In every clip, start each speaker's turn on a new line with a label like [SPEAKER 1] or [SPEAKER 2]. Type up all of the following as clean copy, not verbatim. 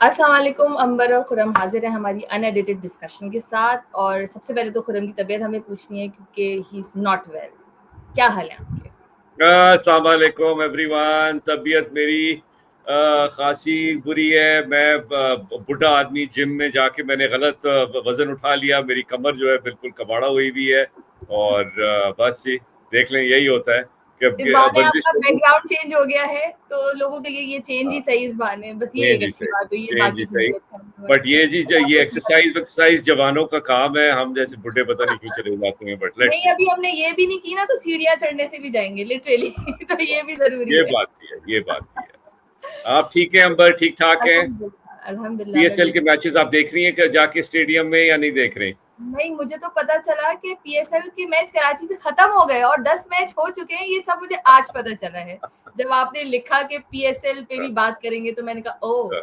[SPEAKER 1] अस्सलाम वालेकुम। अंबर और खुरम हाजिर है हमारी अनएडिटेड डिस्कशन के साथ। और सबसे पहले तो खुरम की तबीयत हमें पूछनी है क्योंकि ही इज नॉट वेल। क्या हाल है आपके?
[SPEAKER 2] अस्सलाम वालेकुम एवरीवन। तबीयत मेरी खासी बुरी है। मैं बुढ़ा आदमी, जिम में जाके मैंने गलत वजन उठा लिया। मेरी कमर जो है बिल्कुल कबाड़ा हुई भी है। और बस जी, देख लें, यही होता है कि
[SPEAKER 1] इस
[SPEAKER 2] अब
[SPEAKER 1] बहाने
[SPEAKER 2] वर्जिश
[SPEAKER 1] आपका
[SPEAKER 2] करूं।
[SPEAKER 1] बैकग्राउंड चेंज हो गया है तो लोगों के लिए ये चेंज ही
[SPEAKER 2] हाँ,
[SPEAKER 1] सही। इस बहाने बस ये
[SPEAKER 2] चेंज
[SPEAKER 1] एक
[SPEAKER 2] ही
[SPEAKER 1] अच्छी
[SPEAKER 2] सही,
[SPEAKER 1] बात हुई है,
[SPEAKER 2] चेंज ही
[SPEAKER 1] बाकी कुछ
[SPEAKER 2] सही।
[SPEAKER 1] भी अच्छा नहीं हुआ
[SPEAKER 2] बट
[SPEAKER 1] है।
[SPEAKER 2] ये एक्सरसाइज एक्सरसाइज जवानों का काम है। हम जैसे बुढ़े पता नहीं क्यों चले जाते हैं, बट लेट्स
[SPEAKER 1] नहीं,
[SPEAKER 2] सी।
[SPEAKER 1] अभी हमने ये भी नहीं की ना तो सीढ़ियां चढ़ने से भी जाएंगे लिटरली तो ये भी जरूरी
[SPEAKER 2] ये
[SPEAKER 1] है।
[SPEAKER 2] बात भी है, ये बात भी है। आप ठीक है अंबर? ठीक ठाक है?
[SPEAKER 1] अल्हम्दुलिल्लाह, अल्हम्दुलिल्लाह मैं
[SPEAKER 2] पीएसएल के
[SPEAKER 1] बिल्कुल।
[SPEAKER 2] मैचेस आप देख रही हैं कि जाके स्टेडियम में, या नहीं देख रहे?
[SPEAKER 1] नहीं, मुझे तो पता चला कि पीएसएल के मैच कराची से खत्म हो गए और 10 मैच हो चुके हैं। ये सब मुझे आज पता चला है। जब आपने लिखा कि पीएसएल पे भी बात करेंगे तो मैंने कहा ओह!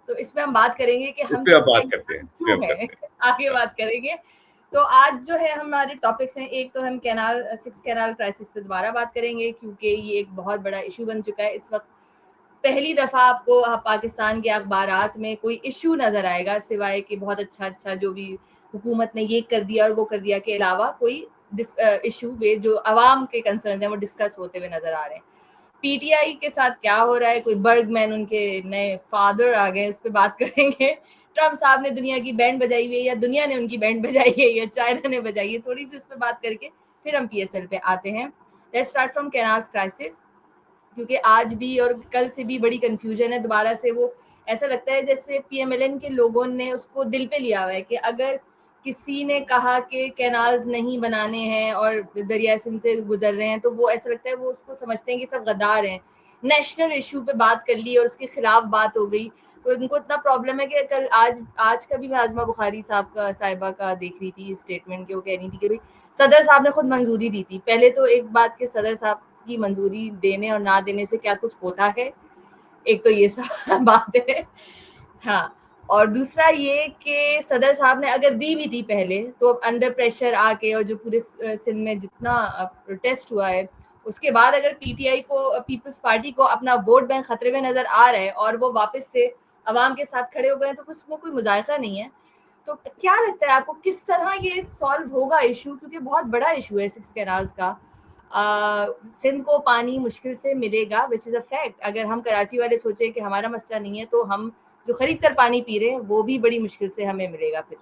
[SPEAKER 1] तो इसमें हम बात करेंगे कि
[SPEAKER 2] इस
[SPEAKER 1] हम
[SPEAKER 2] पे आप
[SPEAKER 1] सब
[SPEAKER 2] बात करते हैं,
[SPEAKER 1] पाकिस्तान
[SPEAKER 2] इस पे
[SPEAKER 1] क्यों
[SPEAKER 2] हम
[SPEAKER 1] है।
[SPEAKER 2] करते हैं।
[SPEAKER 1] आगे बात करेंगे। तो आज जो है हमारे टॉपिक्स हैं, एक तो हम कैनाल 6 कैनाल क्राइसिस पे दोबारा बात करेंगे क्योंकि ये एक बहुत बड़ा इश्यू बन चुका है इस वक़्त। पहली दफ़ा आपको पाकिस्तान के अखबारात में कोई इश्यू नज़र आएगा सिवाय कि बहुत अच्छा जो भी हुकूमत ने ये कर दिया और वो कर दिया के अलावा कोई इश्यू में जो अवाम के कंसर्न हैं वो डिस्कस होते हुए नज़र आ रहे हैं। पीटीआई के साथ क्या हो रहा है, कोई बर्गमैन उनके नए फादर आ गए, उस पर बात करेंगे। ट्रम्प साहब ने दुनिया की बैंड बजाई हुई है या दुनिया ने उनकी बैंड बजाई है या चाइना ने बजाई है, थोड़ी सी उस पर बात करके फिर हम पीएसएल पे आते हैं। Let's start from canals crisis, क्योंकि आज भी और कल से भी बड़ी कंफ्यूजन है। दोबारा से वो ऐसा लगता है जैसे पीएमएलएन के लोगों ने उसको दिल पे लिया हुआ है कि अगर किसी ने कहा कि कैनाल्स नहीं बनाने हैं और दरिया सिंध से गुजर रहे हैं तो वो ऐसा लगता है वो उसको समझते हैं कि सब गद्दार हैं। नेशनल इशू पे बात कर ली और उसके खिलाफ बात हो गई तो इनको इतना प्रॉब्लम है कि कल आज आज का भी मैं आजमा बुखारी साहिबा का देख रही थी स्टेटमेंट के। वो कह रही थी कि भाई सदर साहब ने खुद मंजूरी दी थी। पहले तो एक बात कि सदर साहब की मंजूरी देने और ना देने से क्या कुछ होता है, एक तो ये सब बात है। हाँ, और दूसरा ये कि सदर साहब ने अगर दी भी थी पहले तो अंडर प्रेशर आके और जो पूरे सिंध में जितना प्रोटेस्ट हुआ है उसके बाद अगर पीटीआई को, पीपल्स पार्टी को अपना वोट बैंक खतरे में नजर आ रहा है और वो वापस से अवाम के साथ खड़े हो गए तो उसमें कोई मुजायका नहीं है। तो क्या लगता है आपको किस तरह ये सॉल्व होगा इशू, क्योंकि बहुत बड़ा इशू है 6 कैनाल्स का। सिंध को पानी मुश्किल से मिलेगा विच इज़ अ फैक्ट। अगर हम कराची वाले सोचें कि हमारा मसला नहीं है तो हम जो खरीद कर पानी पी रहे हैं वो भी बड़ी मुश्किल से हमें मिलेगा। फिर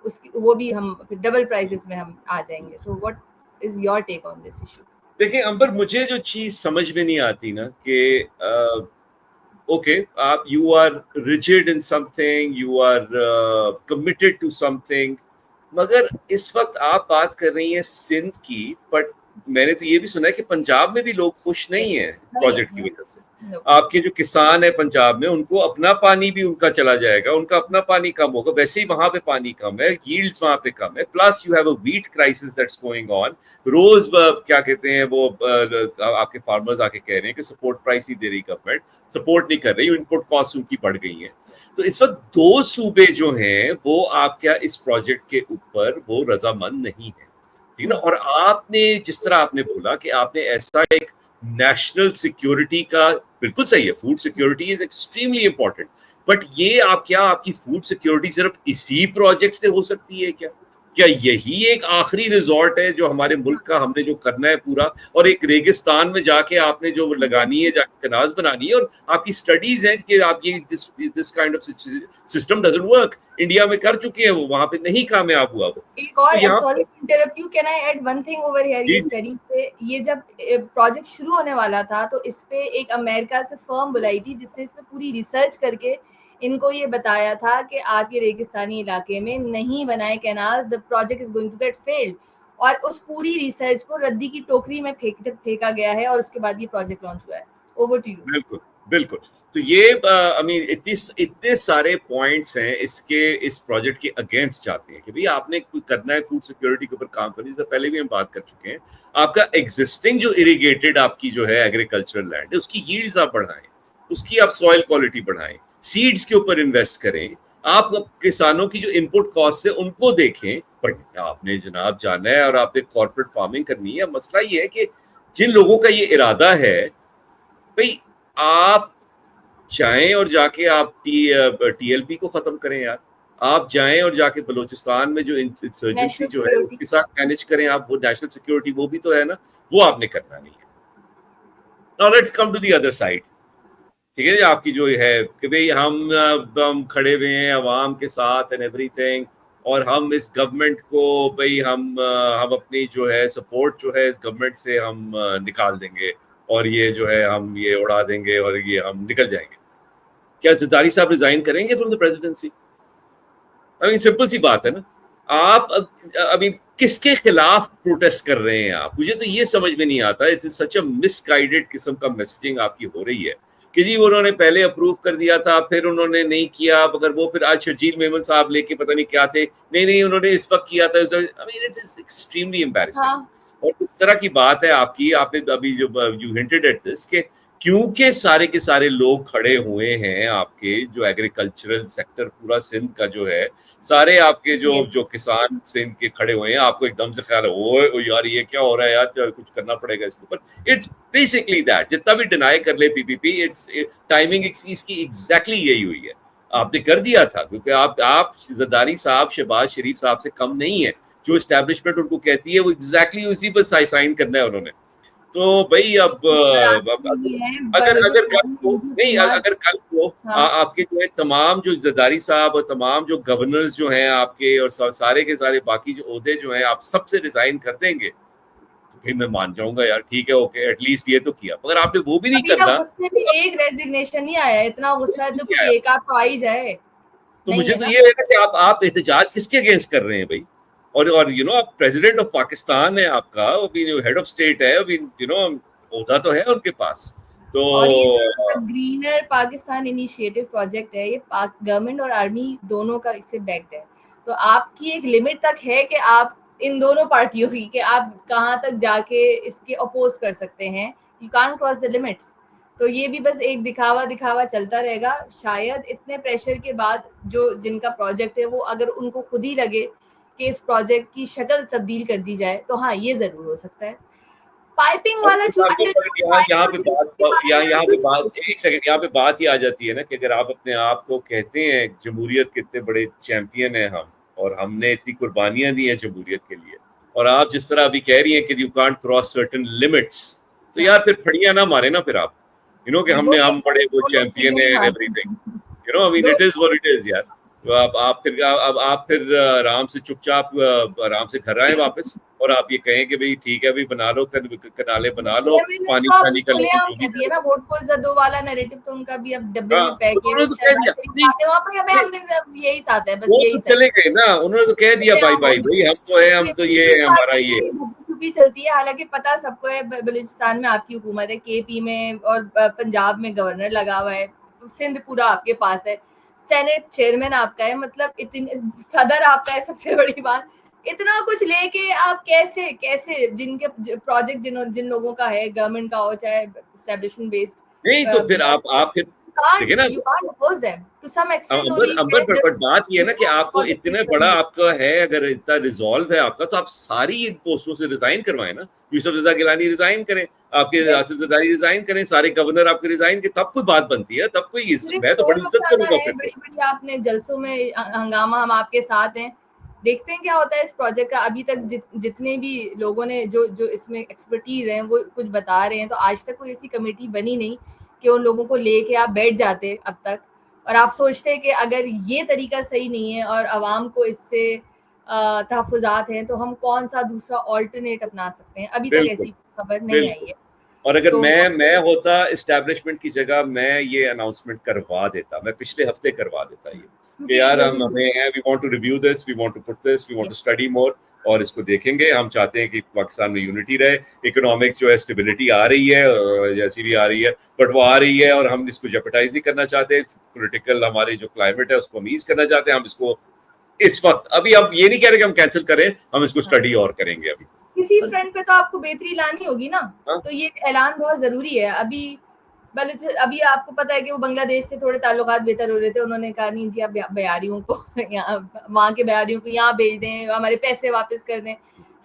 [SPEAKER 1] उसकी वो भी हम फिर डबल प्राइसेस में हम आ जाएंगे। So what is your take on this issue?
[SPEAKER 2] देखिए अंबर, मुझे जो चीज समझ में नहीं आती ना कि ओके, आप you are rigid in something, you are committed to something, मगर इस वक्त आप बात कर रही हैं सिंध की। बट मैंने तो ये भी सुना है कि पंजाब में भी लोग खुश नहीं हैं इस
[SPEAKER 1] नहीं
[SPEAKER 2] प्रोजेक्ट की
[SPEAKER 1] है।
[SPEAKER 2] वजह से।
[SPEAKER 1] नो।
[SPEAKER 2] आपके जो किसान है पंजाब में, उनको अपना पानी भी उनका चला जाएगा, उनका अपना पानी कम होगा। वैसे ही वहां पे पानी कम है, यील्ड्स वहां पे कम है, plus you have a wheat crisis that's going on. रोज क्या कहते हैं वो, आपके फार्मर्स आके कह रहे हैं कि सपोर्ट प्राइस नहीं दे रही गवर्नमेंट, सपोर्ट नहीं कर रही, इनपुट कॉस्ट उनकी बढ़ गई है। तो इस वक्त दो सूबे जो हैं वो आप क्या इस प्रोजेक्ट के ऊपर वो रजामंद नहीं है, ठीक है ना। और आपने जिस तरह आपने बोला कि आपने ऐसा एक नेशनल सिक्योरिटी का, बिल्कुल सही है, food security is extremely important. But ये आप क्या, आपकी फूड सिक्योरिटी सिर्फ इसी प्रोजेक्ट से हो सकती है क्या? क्या यही एक आखिरी रिजॉर्ट है जो हमारे मुल्क का हमने जो करना है पूरा? और एक रेगिस्तान में जाके आपने जो लगानी है, जाके कनाज बनानी है, और आपकी स्टडीज है कि आप ये this kind of system doesn't work. India में कर चुके हैं वो, वहां पे नहीं कामयाब हुआ वो।
[SPEAKER 1] एक
[SPEAKER 2] तो
[SPEAKER 1] और
[SPEAKER 2] यहाँ
[SPEAKER 1] sorry interrupt you, can I add one thing over here. ये
[SPEAKER 2] जी
[SPEAKER 1] स्टडीज पे ये जब प्रोजेक्ट शुरू होने वाला था तो इस पे एक अमेरिका से फर्म बुलाई थी जिससे इस पे पूरी रिसर्च करके इनको ये बताया था कि आप ये रेगिस्तानी इलाके में नहीं बनाए canals, the project is going to get failed. और उस पूरी रिसर्च को रद्दी की टोकरी में फेंका गया है और उसके बाद ये प्रोजेक्ट लॉन्च हुआ है। Over to you.
[SPEAKER 2] बिल्कुल, बिल्कुल। तो ये आई मीन इतने सारे पॉइंट्स हैं इसके, इस प्रोजेक्ट के अगेंस्ट जाते हैं कि भाई आपने कुछ करना है फूड सिक्योरिटी के ऊपर काम करने से पहले भी हम बात कर चुके हैं। आपका एग्जिस्टिंग जो इरिगेटेड आपकी जो है एग्रीकल्चरल लैंड है, उसकी यील्ड्स आप बढ़ाएं, उसकी आप सॉइल क्वालिटी बढ़ाएं, सीड्स के ऊपर इन्वेस्ट करें, आप किसानों की जो इनपुट कॉस्ट है उनको देखें। बट आपने जनाब जाना है और आपने कॉर्पोरेट फार्मिंग करनी है। मसला ये है कि जिन लोगों का ये इरादा है, भाई आप जाएं और जाके आप TLP को खत्म करें यार। आप जाएं और जाके बलूचिस्तान में जो इंसर्जेंसी
[SPEAKER 1] नेशनल
[SPEAKER 2] जो है
[SPEAKER 1] सिक्योरिटी।
[SPEAKER 2] उसके साथ मैनेज करें आप, वो नेशनल सिक्योरिटी वो भी तो है ना, वो आपने करना नहीं है। Now let's come to the other side. ठीक है, आपकी जो है कि भाई हम खड़े हुए हैं अवाम के साथ एंड एवरीथिंग, और हम इस गवर्नमेंट को भाई हम अपनी जो है सपोर्ट जो है इस गवर्नमेंट से हम निकाल देंगे, और ये जो है हम ये उड़ा देंगे और ये हम निकल जाएंगे। क्या ज़रदारी साहब रिजाइन करेंगे from the presidency? I mean simple सी बात है ना। आप अभी किसके खिलाफ प्रोटेस्ट कर रहे हैं आप? मुझे तो ये समझ में नहीं आता। It is such a misguided किस्म का मैसेजिंग आपकी हो रही है कि जी उन्होंने पहले अप्रूव कर दिया था, फिर उन्होंने नहीं किया, मगर वो फिर आज शर्जील मेमन साहब लेके पता नहीं क्या थे, नहीं नहीं उन्होंने इस वक्त किया था। I mean it is extremely embarrassing.
[SPEAKER 1] हाँ
[SPEAKER 2] और इस तरह की बात है आपकी, आपने अभी जो यू हिंटेड एट दिस के क्योंकि सारे के सारे लोग खड़े हुए हैं आपके जो एग्रीकल्चरल सेक्टर पूरा सिंध का जो है, सारे आपके जो
[SPEAKER 1] यस
[SPEAKER 2] जो किसान सिंध के खड़े हुए हैं, आपको एकदम से ख्याल है ओ यार ये क्या हो रहा है यार, कुछ करना पड़ेगा इसके ऊपर। इट्स बेसिकली दैट, जितना भी डिनाई कर ले पीपीपी, इट्स टाइमिंग इसकी एग्जैक्टली यही हुई है। आपने कर दिया था क्योंकि आप जरदारी साहब शहबाज शरीफ साहब से कम नहीं है। जो एस्टैब्लिशमेंट उनको कहती है वो एग्जैक्टली उसी पर साइन करना है उन्होंने। तो भाई अब
[SPEAKER 1] नहीं है
[SPEAKER 2] अगर अगर कल
[SPEAKER 1] बलूचिस्तान में
[SPEAKER 2] को
[SPEAKER 1] नीतीश
[SPEAKER 2] नहीं,
[SPEAKER 1] कुमार।
[SPEAKER 2] अगर कल को
[SPEAKER 1] हाँ
[SPEAKER 2] आपके जो है तमाम जो जरदारी साहब और तमाम जो गवर्नर्स जो हैं आपके और सारे के सारे बाकी जो ओहदे जो हैं आप सबसे रिजाइन कर देंगे, तो फिर मैं मान जाऊंगा यार ठीक है ओके, एटलीस्ट ये तो किया। मगर आपने वो भी नहीं
[SPEAKER 1] अभी तक
[SPEAKER 2] करना।
[SPEAKER 1] उससे भी एक रेजिग्नेशन नहीं आया, इतना गुस्सा है तो
[SPEAKER 2] नहीं
[SPEAKER 1] कोई
[SPEAKER 2] आया।
[SPEAKER 1] एक आध तो आ ही जाए।
[SPEAKER 2] तो
[SPEAKER 1] नहीं
[SPEAKER 2] मुझे
[SPEAKER 1] है
[SPEAKER 2] तो
[SPEAKER 1] ना।
[SPEAKER 2] ये है कि आप एहतजाज किसके अगेंस्ट कर रहे हैं भाई? और यू नो आप प्रेसिडेंट ऑफ पाकिस्तान है आपका, अभी जो हेड ऑफ स्टेट है, अभी यू नो ओहदा तो है उनके पास। तो
[SPEAKER 1] और ये जो ग्रीनर पाकिस्तान इनिशिएटिव प्रोजेक्ट है, ये पाक गवर्नमेंट और आर्मी दोनों का इससे बैक्ड है। तो आपकी एक लिमिट तक है कि आप इन दोनों पार्टियों की, कि आप कहाँ तक जाके इसके अपोज कर सकते हैं। You can't cross the limits. तो ये भी बस एक दिखावा दिखावा चलता रहेगा। शायद इतने प्रेशर के बाद जो जिनका प्रोजेक्ट है, वो अगर उनको खुद ही लगे कि इस प्रोजेक्ट की शक्ल तब्दील कर दी जाए, तो हाँ ये जरूर हो सकता है। पाइपिंग वाला क्यों
[SPEAKER 2] यहाँ पे बात यहाँ पे बात
[SPEAKER 1] पाइप।
[SPEAKER 2] एक सेकंड, यहाँ पे बात ही आ जाती है ना कि अगर आप अपने आप को कहते हैं जमहूरियत के इतने बड़े चैंपियन हैं हम, और हमने इतनी कुर्बानियां दी हैं जमहूरियत के लिए, और आप जिस तरह अभी कह रही हैं कि you can't cross certain limits, तो यार फिर फड़ियां ना मारे ना फिर आप, यू नो कि
[SPEAKER 1] वो
[SPEAKER 2] हम बड़े वो
[SPEAKER 1] दोनों
[SPEAKER 2] चैंपियन है एंड
[SPEAKER 1] हाँ,
[SPEAKER 2] everything. You know I mean
[SPEAKER 1] though
[SPEAKER 2] it is what it is यार। तो आप फिर अब आप फिर आराम से चुपचाप आराम से घर आए वापस, और आप ये कहें कि भाई ठीक है भाई बना लो, कनाले बना लो,
[SPEAKER 1] मैंने
[SPEAKER 2] पानी
[SPEAKER 1] तो अब
[SPEAKER 2] पानी का लो,
[SPEAKER 1] खुलेआम
[SPEAKER 2] जो भी
[SPEAKER 1] कह दिया
[SPEAKER 2] करो।
[SPEAKER 1] ना, वोट को इज्जत दो वाला नैरेटिव तो उनका भी अब डब्बे
[SPEAKER 2] हाँ
[SPEAKER 1] में पैक
[SPEAKER 2] तो
[SPEAKER 1] है।
[SPEAKER 2] उन्होंने तो कह
[SPEAKER 1] शहबाज
[SPEAKER 2] दिया
[SPEAKER 1] शरीफ
[SPEAKER 2] नहीं,
[SPEAKER 1] साहब ने वहाँ पे हमें
[SPEAKER 2] नहीं,
[SPEAKER 1] हमने यही साथ है, बस
[SPEAKER 2] वो
[SPEAKER 1] यही
[SPEAKER 2] तो
[SPEAKER 1] सही
[SPEAKER 2] चले गए ना, उन्होंने तो कह दिया भाई भाई भाई हम तो है, हम तो ये है हमारा ये।
[SPEAKER 1] भी चलती है। हालांकि पता सबको है बलूचिस्तान में आपकी हुकूमत है, केपी में और पंजाब में गवर्नर लगा हुआ है, सिंध पूरा आपके पास है, सेनेट चेयरमैन आपका है, मतलब इतनी सदर आपका है। सबसे बड़ी बात, इतना कुछ लेके आप कैसे कैसे जिनके प्रोजेक्ट जिन लोगों का है, गवर्नमेंट का हो चाहे एस्टेब्लिशमेंट
[SPEAKER 2] नहीं तो फिर आप फिर देखिए ना,
[SPEAKER 1] you can't oppose them to some extent
[SPEAKER 2] Ambar
[SPEAKER 1] only.
[SPEAKER 2] Ambar but बात ये है ना कि आपको
[SPEAKER 1] Politics
[SPEAKER 2] इतने बड़ा
[SPEAKER 1] करनी।
[SPEAKER 2] आपका है, अगर इतना रिजॉल्व है आपका, तो आप सारी इन पोस्टों से रिजाइन करवाएं ना। यूसुफ रजा गिलानी रिजाइन करें, आपके
[SPEAKER 1] Yes,
[SPEAKER 2] आसिफ जरदारी रिजाइन करें, सारे गवर्नर आपके रिजाइन करें, तब कोई बात बनती है, तब कोई
[SPEAKER 1] सिर्फ
[SPEAKER 2] मैं तो
[SPEAKER 1] शोर
[SPEAKER 2] बड़ी इज्जत
[SPEAKER 1] मचाना
[SPEAKER 2] करूंगा
[SPEAKER 1] है,
[SPEAKER 2] फिर तो।
[SPEAKER 1] बड़ी बड़ी आपने जलसों में हंगामा, हम आपके साथ हैं। देखते हैं क्या होता है इस प्रोजेक्ट का। अभी तक जितने भी लोगों ने जो जो इसमें एक्सपर्टीज हैं वो कुछ बता रहे हैं, तो आज तक कोई ऐसी कमेटी बनी नहीं कि उन लोगों को लेके आप बैठ जाते अब तक, और आप सोचते हैं कि अगर ये तरीका सही नहीं है और आवाम को इससे तहफुजात हैं, तो हम कौन सा दूसरा ऑल्टरनेट अपना सकते हैं। अभी तक
[SPEAKER 2] बिल्कुल
[SPEAKER 1] ऐसी खबर नहीं आई
[SPEAKER 2] बिल्कुल।
[SPEAKER 1] है।
[SPEAKER 2] और अगर
[SPEAKER 1] तो
[SPEAKER 2] मैं होता इस्टेब्लिशमेंट की जगह, मैं ये अनाउंसमेंट करवा देता, मैं पिछले हफ्ते करवा देता ये कि
[SPEAKER 1] क्योंकि
[SPEAKER 2] यार हम
[SPEAKER 1] जरूरी
[SPEAKER 2] हमें है, we want to review this, we want to put this, we want to study more, और इसको देखेंगे। हम चाहते हैं कि पाकिस्तान में यूनिटी रहे, इकोनॉमिक जो है स्टेबिलिटी आ रही है जैसी भी आ रही है, बट वो आ रही है और हम इसको जेपटाइज नहीं करना चाहते। पॉलिटिकल हमारी जो क्लाइमेट है उसको हम ईज करना चाहते हैं। हम इसको इस वक्त अभी हम ये नहीं कह रहे कि हम कैंसिल करें, हम इसको स्टडी और करेंगे अभी।
[SPEAKER 1] किसी फ्रंट पे तो आपको बेहतरी लानी होगी ना।
[SPEAKER 2] हाँ?
[SPEAKER 1] तो ये ऐलान बहुत जरूरी है। अभी आपको पता है कि वो बांग्लादेश से थोड़े ताल्लुकात बेहतर हो रहे थे, उन्होंने कहा नहीं जी आप बयारियों को यहाँ, वहाँ के बयारियों को यहाँ भेज दें, हमारे पैसे वापस कर दें।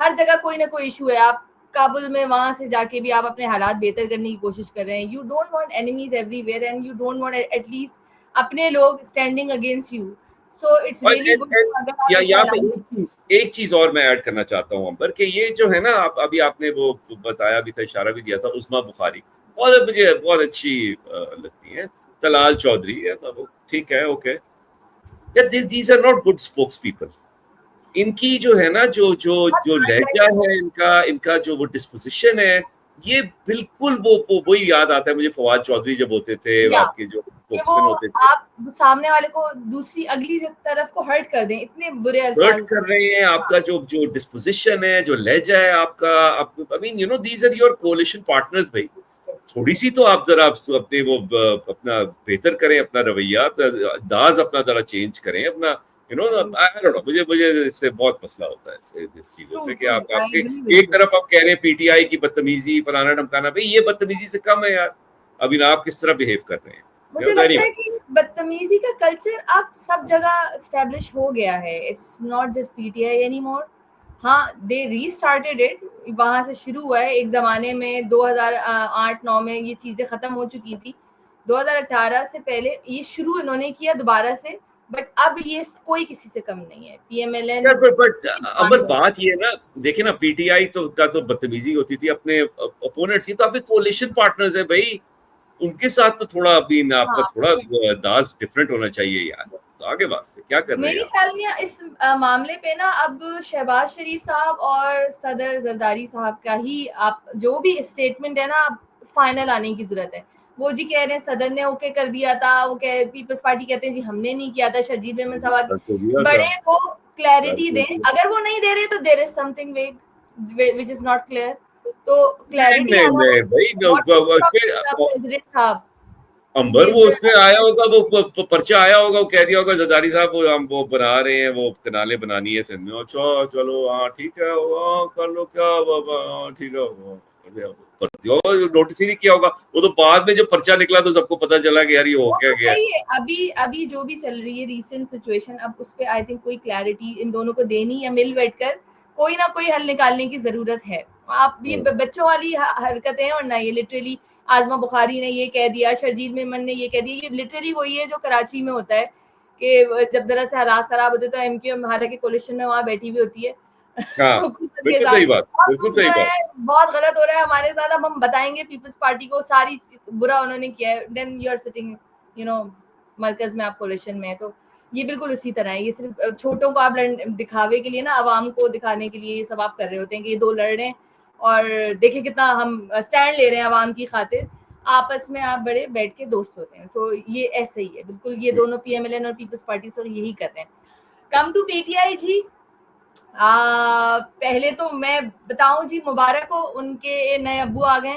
[SPEAKER 1] हर जगह कोई ना कोई इशू है। आप काबुल में वहां से जाके भी आप अपने हालात बेहतर करने की कोशिश कर रहे हैं. You don't want enemies everywhere and you don't want at least अपने लोग standing against you. So it's
[SPEAKER 2] और
[SPEAKER 1] रियली गुड अगर आप
[SPEAKER 2] या
[SPEAKER 1] ऐसे
[SPEAKER 2] यहाँ पे
[SPEAKER 1] हालात.
[SPEAKER 2] एक चीज और मैं ऐड करना चाहता हूँ अंबर, कि ये जो है ना, आप अभी आपने वो बताया भी था, इशारा भी दिया था, उस्मा बुखारी और मुझे बहुत अच्छी लगती है. तलाल चौधरी है तो वो ठीक है, okay. These are not good spokes people. इनकी जो है ना, जो जो जो लहजा है इनका, इनका जो वो डिस्पोजिशन है, ये बिल्कुल वो वही याद आता है मुझे, फवाद चौधरी जब होते थे, आपके जो
[SPEAKER 1] कि वो
[SPEAKER 2] स्पोक्समैन होते थे,
[SPEAKER 1] आप सामने वाले को दूसरी अगली तरफ को हर्ट कर दें, इतने बुरे
[SPEAKER 2] हर्ट
[SPEAKER 1] अल्फाज.
[SPEAKER 2] कर रहे हैं. आपका जो जो डिस्पोजिशन है, जो लहजा है आपका, I mean you know these are your coalition partners भाई. थोड़ी सी तो आप जरा अपने वो अपना बेहतर करें, अपना रवैया, अंदाज अपना जरा चेंज करें अपना, you know. I don't no, मुझे मुझे इससे बहुत मसला होता है इस चीजों से, कि आप आपके एक तरफ आप कह रहे हैं पीटीआई की बदतमीजी फलाना ढमकाना, भाई ये बदतमीजी से कम है यार. अभी आप किस तरह बिहेव कर रहे हैं.
[SPEAKER 1] मुझे लगता है कि बदतमीजी का कल्चर अब सब जगह एस्टेब्लिश हो गया है. It's not just PTI anymore. हाँ, दे रीस्टार्टेड इट, वहां से शुरू हुआ है. एक जमाने में 2008-9 में ये चीजें खत्म हो चुकी थी. 2018 से पहले ये शुरू इन्होंने किया दोबारा से, बट अब ये कोई किसी से कम नहीं है. पीएमएलएन
[SPEAKER 2] बट अमर बात ये है ना, देखिए ना, पीटीआई तो का तो बदतमीजी होती थी अपने अपोनेंट्स की, तो आपके कोलिशन पार्टनर्स है भाई, उनके साथ तो थोड़ा अभी आपका थोड़ा अंदाज डिफरेंट होना चाहिए यार. तो आगे वास्ते क्या कर रहे हैं
[SPEAKER 1] मेरे ख्याल में इस मामले पे ना अब शहबाज शरीफ साहब और सदर जरदारी साहब का ही आप जो भी स्टेटमेंट है ना, अब फाइनल आने की जरूरत है. वो जी कह रहे हैं सदर ने ओके कर दिया था, वो कह पीपल्स पार्टी कहते हैं जी हमने नहीं किया था. शरजील मेमन साहब बड़े वो क्लैरिटी दें. अगर वो नहीं दे रहे तो देयर इज समथिंग वेग व्हिच इज नॉट क्लियर. तो क्लैरिटी प्रेसिडेंट साहब
[SPEAKER 2] अंबर, वो उसने आया होगा, वो पर्चा आया होगा, वो कह दिया होगा जरदारी साहब वो हम वो बना रहे हैं, वो कनाले बनानी है सिंध में. अच्छा चलो हाँ ठीक है, कर लो क्या, ठीक है, नोटिस ही नहीं किया होगा. वो तो बाद में जब पर्चा निकला तो सबको पता चला कि यार ये हो क्या गया.
[SPEAKER 1] सही है. अभी जो भी चल रही है रीसेंट सिचुएशन, अब उस पे आई थिंक कोई क्लैरिटी इन दोनों को देनी या मिल बैठकर कोई ना कोई हल निकालने की जरूरत है. आप ये बच्चों वाली हरकतें हैं, और ना ये लिटरली आजमा बुखारी ने ये कह दिया, शरजील मेमन ने ये कह दिया, ये लिटरली वही है जो कराची में होता है कि जब जरा से हालात खराब होते तो एमक्यूएम हालांकि कोलिशन में वहां बैठी हुई होती है.
[SPEAKER 2] बिल्कुल सही बात, बिल्कुल सही बात.
[SPEAKER 1] बहुत गलत हो रहा है हमारे साथ, अब हम बताएंगे पीपल्स पार्टी को सारी बुरा उन्होंने किया है. Then you are sitting you know मरकज में, आप कोलिशन में. तो ये बिल्कुल उसी तरह है. ये सिर्फ छोटों को आप दिखावे के लिए ना, आवाम को दिखाने के लिए ये सब आप कर रहे होते हैं कि ये दो लड़ रहे हैं और देखिए कितना हम स्टैंड ले रहे हैं आवाम की खातिर. आपस में आप बड़े बैठ के दोस्त होते हैं. सो ये ऐसे ही है बिल्कुल. ये दोनों पीएमएलएन और पीपल्स पार्टी से यही कर रहे हैं. कम टू पीटीआई जी, पहले तो मैं बताऊं जी, मुबारक हो, उनके नए अब्बू आ गए.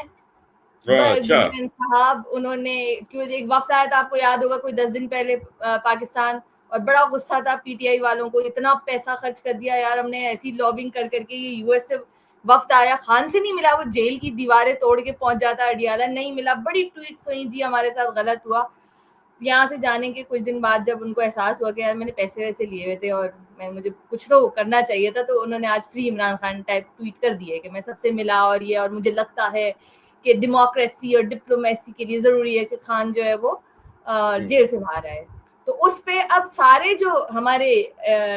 [SPEAKER 2] अच्छा
[SPEAKER 1] साहब, उन्होंने क्यों एक वक्त आया था, आपको याद होगा, कोई 10 दिन पहले पाकिस्तान, और बड़ा गुस्सा था पीटीआई वालों को. इतना पैसा खर्च कर दिया यार हमने, ऐसी लॉबिंग कर करके. ये यूएस से वफ्त आया, खान से नहीं मिला, वो जेल की दीवारें तोड़ के पहुंच जाता, अडियाला नहीं मिला. बड़ी ट्वीट्स हुई जी हमारे साथ गलत हुआ. यहाँ से जाने के कुछ दिन बाद जब उनको एहसास हुआ कि यार मैंने पैसे वैसे लिए हुए थे और मुझे कुछ तो करना चाहिए था, तो उन्होंने आज free Imran Khan type tweet कर दिए कि मैं सबसे मिला और ये, और मुझे लगता है कि डेमोक्रेसी और डिप्लोमेसी के लिए जरूरी है कि खान जो है वो जेल से बाहर आए. तो उस पे अब सारे जो हमारे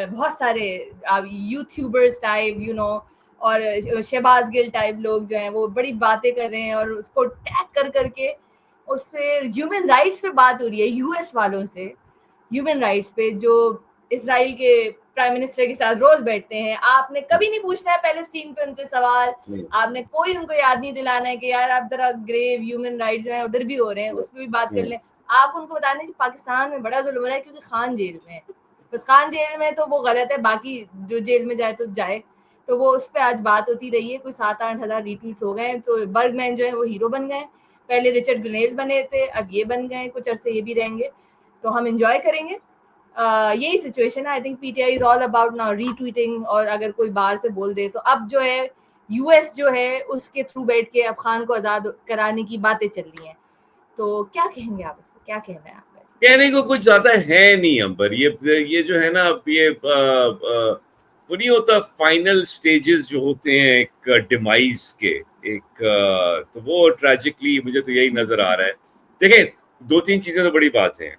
[SPEAKER 1] बहुत सारे यूट्यूबर्स टाइप और शहबाज गिल टाइप लोग जो हैं वो बड़ी बातें कर रहे हैं और उसको टैग कर करके उस पे ह्यूमन राइट्स पे बात हो रही है यूएस वालों से. ह्यूमन राइट्स पे जो इसराइल के प्राइम मिनिस्टर के साथ रोज बैठते हैं, आपने कभी नहीं पूछना है पैलेस्टीन पे उनसे सवाल. आपने कोई उनको याद नहीं दिलाना है कि यार आप जरा ग्रेव ह्यूमन राइट्स जो है उधर भी हो रहे हैं, उस पर भी बात कर लें. आप उनको बता दें कि पाकिस्तान में बड़ा जुल्म हो रहा है क्योंकि खान जेल में है. बस खान जेल में तो वो गलत है, बाकी जो जेल में जाए तो जाए. तो वो उस पर आज बात होती रही है. कोई 7-8 हज़ार रीट्वीट्स हो गए. तो बर्गमैन जो है वो हीरो बन गए. पहले रिचर्ड ग्रेनेल बने थे, अब ये बन गए. कुछ अरसे ये भी रहेंगे, तो हम एंजॉय करेंगे. यही सिचुएशन है. I think PTI is all about now retreating, और अगर कोई बाहर से बोल दे तो अब जो है यूएस जो है उसके थ्रू बैठ के अब खान को आजाद कराने की बातें चल रही हैं. तो क्या कहेंगे आप इस पर, क्या कहना है आपका?
[SPEAKER 2] कहने को कुछ ज्यादा है नहीं अंबर. ये जो है ना, ये वो नहीं होता फाइनल स्टेजेस जो होते हैं एक डिमाइस के, एक तो वो ट्रेजिकली मुझे तो यही नजर आ रहा है। देखें, दो तीन चीजें तो बड़ी बात हैं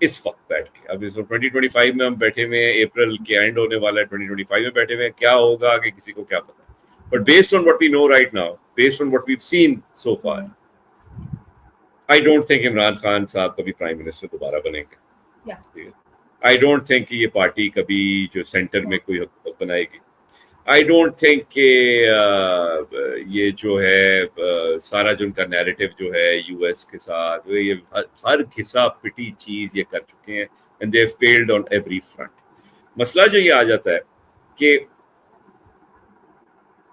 [SPEAKER 2] इस वक्त बैठ के। अब इस 2025 में हम बैठे हुए हैं, अप्रैल के एंड होने वाला है, 2025 में बैठे हुए हैं, क्या होगा आगे किसी को क्या पता। But based on what we know right now, based on what we have seen so far, I don't think Imran Khan साहब कभी प्राइम मिनिस्टर दोबारा बनेंगे। आई डोंट थिंक ये पार्टी कभी जो सेंटर में कोई हुकूमत बनाएगी। आई डोंट थिंक कि ये जो है सारा जो उनका नैरेटिव जो है यूएस के साथ, ये हर घिसा पिटी चीज ये कर चुके हैं and they failed on every front. मसला जो ये आ जाता है कि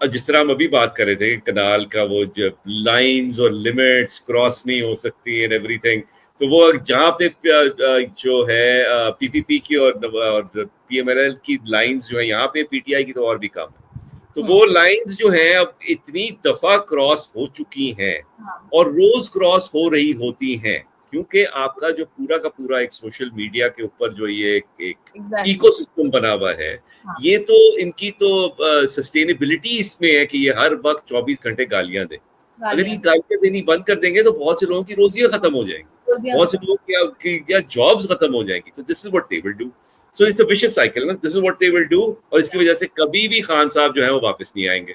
[SPEAKER 2] जिस तरह हम अभी बात कर रहे थे कनाल का, वो जो लाइंस और लिमिट्स क्रॉस नहीं हो सकती एंड एवरीथिंग, तो वो जहाँ पे जो है पीपीपी की और पीएमएलएल की लाइंस जो है, यहाँ पे पीटीआई की तो और भी कम है। तो वो लाइंस जो हैं अब इतनी दफा क्रॉस हो चुकी हैं और रोज क्रॉस हो रही होती हैं, क्योंकि आपका जो पूरा का पूरा एक सोशल मीडिया के ऊपर जो ये एक इकोसिस्टम बना हुआ है, ये तो इनकी तो सस्टेनेबिलिटी इसमें है कि ये हर वक्त 24 घंटे गालियां दें। अगर ये गालियां देनी बंद कर देंगे तो बहुत से लोगों की रोजियां खत्म हो जाएंगी, बहुत से लोगों की जॉब्स खत्म हो जाएंगी। तो this is what they will do. So it's a vicious cycle ना, this is what they will do. और इसकी वजह से कभी भी खान साहब जो है वो वापस नहीं आएंगे,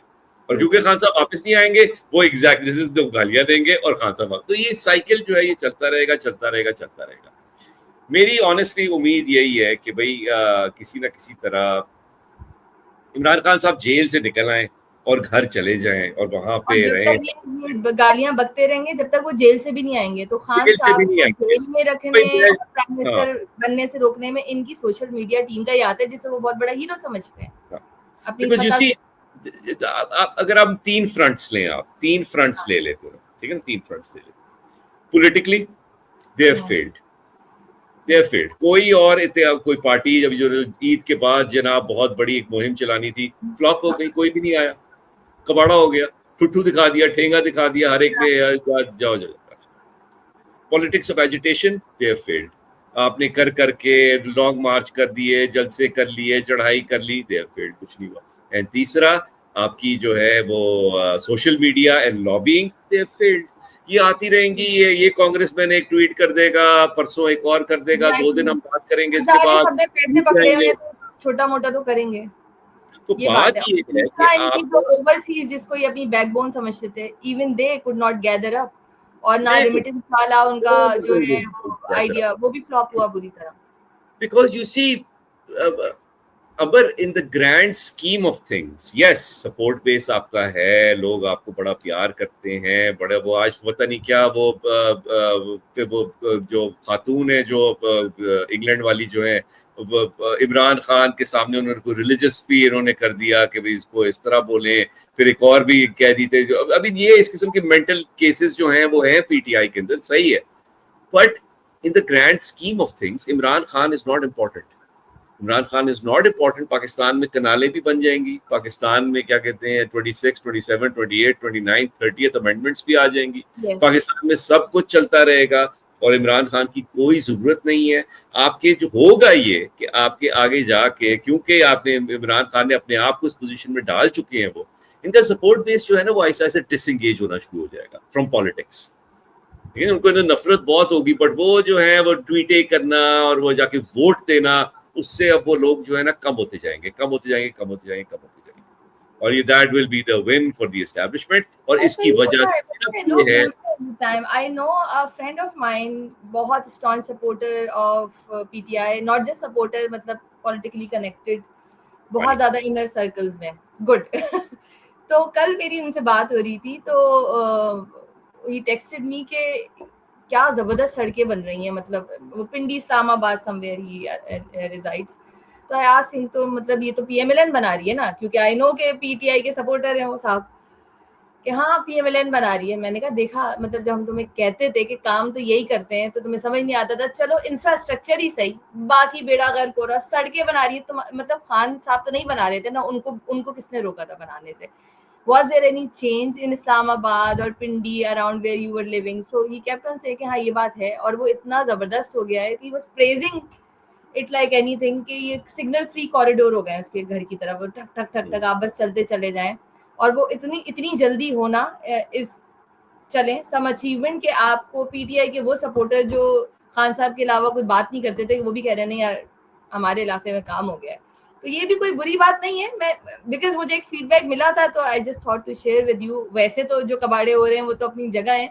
[SPEAKER 2] और क्योंकि खान साहब वापस नहीं आएंगे, वो एग्जैक्टली तो गालियां देंगे और खान साहब, तो ये साइकिल जो है ये चलता रहेगा चलता रहेगा चलता रहेगा। मेरी ऑनेस्टली उम्मीद यही है कि भाई किसी ना किसी तरह इमरान खान साहब जेल से निकल आए और घर चले जाएं और वहां पे रहें।
[SPEAKER 1] गालियां बकते रहेंगे जब तक वो जेल से भी नहीं आएंगे। तो खान साहब जेल में रखने और प्राइम मिनिस्टर बनने से रोकने में इनकी सोशल मीडिया टीम का ही आता है, जिसे वो बहुत बड़ा हीरो समझते हैं अपनी।
[SPEAKER 2] अगर आप तीन फ्रंट्स लें, आप तीन फ्रंट्स ले लेते हो, ठीक है ना, तीन फ्रंट्स ले लेते, politically they have failed, they have failed. कोई पार्टी जब जो ईद के बाद जनाब बहुत बड़ी एक मुहिम चलानी थी, फ्लॉप हो गई, कोई भी नहीं आया, कबाड़ा हो गया, ठुट्ठू दिखा दिया, ठेंगा दिखा दिया, हर एक ने जाओ जाओ। Politics of agitation, they have failed. आपने कर करके लॉन्ग मार्च कर दिए, जलसे कर लिए, चढ़ाई कर ली, दे हैव फेल्ड, कुछ नहीं हुआ। एंड तीसरा आपकी जो है वो social media and lobbying, they have failed. ये आती रहेंगी, ये कांग्रेसमैन एक ट्वीट कर देगा, परसों एक और कर देगा, 2 दिन हम बात करेंगे, इसके बाद
[SPEAKER 1] पैसे पकड़े छोटा मोटा तो करेंगे।
[SPEAKER 2] तो बात ये है कि
[SPEAKER 1] आप ओवरसीज जिसको ये अपनी बैकबोन समझते थे, even they could not gather up, और ना रेमिटेंस वाला उनका जो है आइडिया वो भी फ्लॉप हुआ बुरी तरह।
[SPEAKER 2] बिकॉज यू सी अबर in the grand scheme of things, yes support base आपका है, लोग आपको बड़ा प्यार करते हैं, बड़े वो आज पता नहीं क्या वो जो खातून है जो इंग्लैंड वाली जो है, इमरान खान के सामने उन्होंने कोई रिलीजियस भी इन्होंने कर दिया कि भाई इसको इस तरह बोले, फिर एक और भी कह दी थे। जो अभी ये इस किस्म के मेंटल केसेस जो हैं वो हैं पीटीआई के अंदर, सही है, but in the grand scheme of things Imran Khan is not important. Imran Khan is not important. Pakistan में कनालें भी बन जाएंगी, पाकिस्तान में क्या कहते हैं 26, 27, 28, 29, 30th अमेंडमेंट्स भी आ जाएंगी, पाकिस्तान में सब कुछ चलता रहेगा और इमरान खान की कोई जरूरत नहीं है। आपके जो होगा ये कि आपके आगे जाके, क्योंकि आपने इमरान खान ने अपने आप को इस पोजीशन में डाल चुके हैं, वो इनका सपोर्ट बेस जो है ना वो ऐसा ऐसे डिसएंगेज होना शुरू हो जाएगा फ्रॉम पॉलिटिक्स। ठीक है, उनको नफरत बहुत होगी, बट वो जो है वो ट्वीटें करना और वो जाके वोट देना, उससे अब वो लोग जो है ना कम होते जाएंगे, कम होते जाएंगे, कम होते जाएंगे, कम होते जाएंगे, और ये that will be the win for the establishment. और इसकी वजह से सिर्फ ये है,
[SPEAKER 1] time I know a friend of mine बहुत staunch supporter of PTI, not just supporter मतलब politically connected, बहुत ज़्यादा inner circles में, good। तो कल मेरी उनसे बात हो रही थी, तो he texted me के क्या जबरदस्त सड़कें बन रही हैं, मतलब पिंडी इस्लामाबाद समवेयर ही resides। तो I asked him, तो मतलब ये तो PMLN बना रही है ना, क्योंकि I know के PTI के सपोर्टर हैं वो साहब, कि हाँ PMLN बना रही है। मैंने कहा देखा, मतलब जब हम तुम्हें कहते थे कि काम तो यही करते हैं तो तुम्हें समझ नहीं आता था, चलो इंफ्रास्ट्रक्चर ही सही, बाकी बेड़ा गर्क हो रहा, सड़कें बना रही है तो मतलब खान साहब तो नहीं बना रहे थे ना, उनको किसने रोका था बनाने से? Was there any change in Islamabad और पिंडी around where you were living? So he kept on saying कि हाँ ये बात है, और वो इतना जबरदस्त हो गया है कि he was praising it like anything कि ये सिग्नल फ्री कॉरिडोर हो गए उसके घर की तरफ, वो ठक ठक ठक ठक आप बस चलते चले जाएं, और वो इतनी जल्दी होना इस चले सम अचीवमेंट के आपको पीटीआई के वो सपोर्टर जो खान साहब के अलावा कोई बात नहीं करते थे, वो भी कह रहे हैं नहीं यार हमारे इलाके में काम हो गया है, तो ये भी कोई बुरी बात नहीं है। मैं बिकॉज मुझे एक फीडबैक मिला था तो I just thought to share with you. वैसे तो जो कबाड़े हो रहे हैं वो तो अपनी जगह है,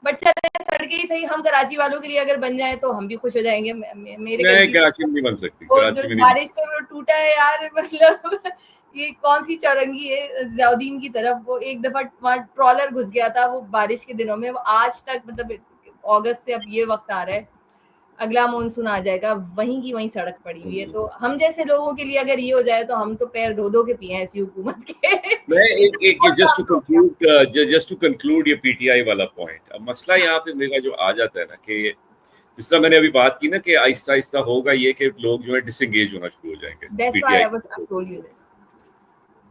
[SPEAKER 1] बट चले सड़कें ही सही, हम कराची वालों के लिए अगर बन जाए तो हम भी खुश हो जाएंगे। मेरे
[SPEAKER 2] कराची में नहीं बन सकती,
[SPEAKER 1] वो
[SPEAKER 2] कराची
[SPEAKER 1] जो
[SPEAKER 2] में नहीं।
[SPEAKER 1] बारिश से वो टूटा है यार, मतलब ये कौन सी चौरंगी है जयाउद्दीन की तरफ, वो एक दफा वहाँ ट्रॉलर घुस गया था वो बारिश के दिनों में, वो आज तक मतलब अगस्त से अब ये वक्त आ रहा है अगला मानसून आ जाएगा, वहीं की वहीं सड़क पड़ी हुई है। तो हम जैसे लोगों के लिए अगर ये हो जाए तो हम तो पैर धो धो के पिए हैं ऐसी हुकूमत के।
[SPEAKER 2] मैं एक जस्ट टू कंक्लूड ये पीटीआई वाला पॉइंट, अब मसला यहाँ पे मेरा जो आ जाता है ना कि जिस तरह मैंने अभी बात की ना कि आहिस्ता आहिस्ता होगा ये कि लोग जो है डिसएंगेज होना शुरू हो जाएंगे पीटीआई,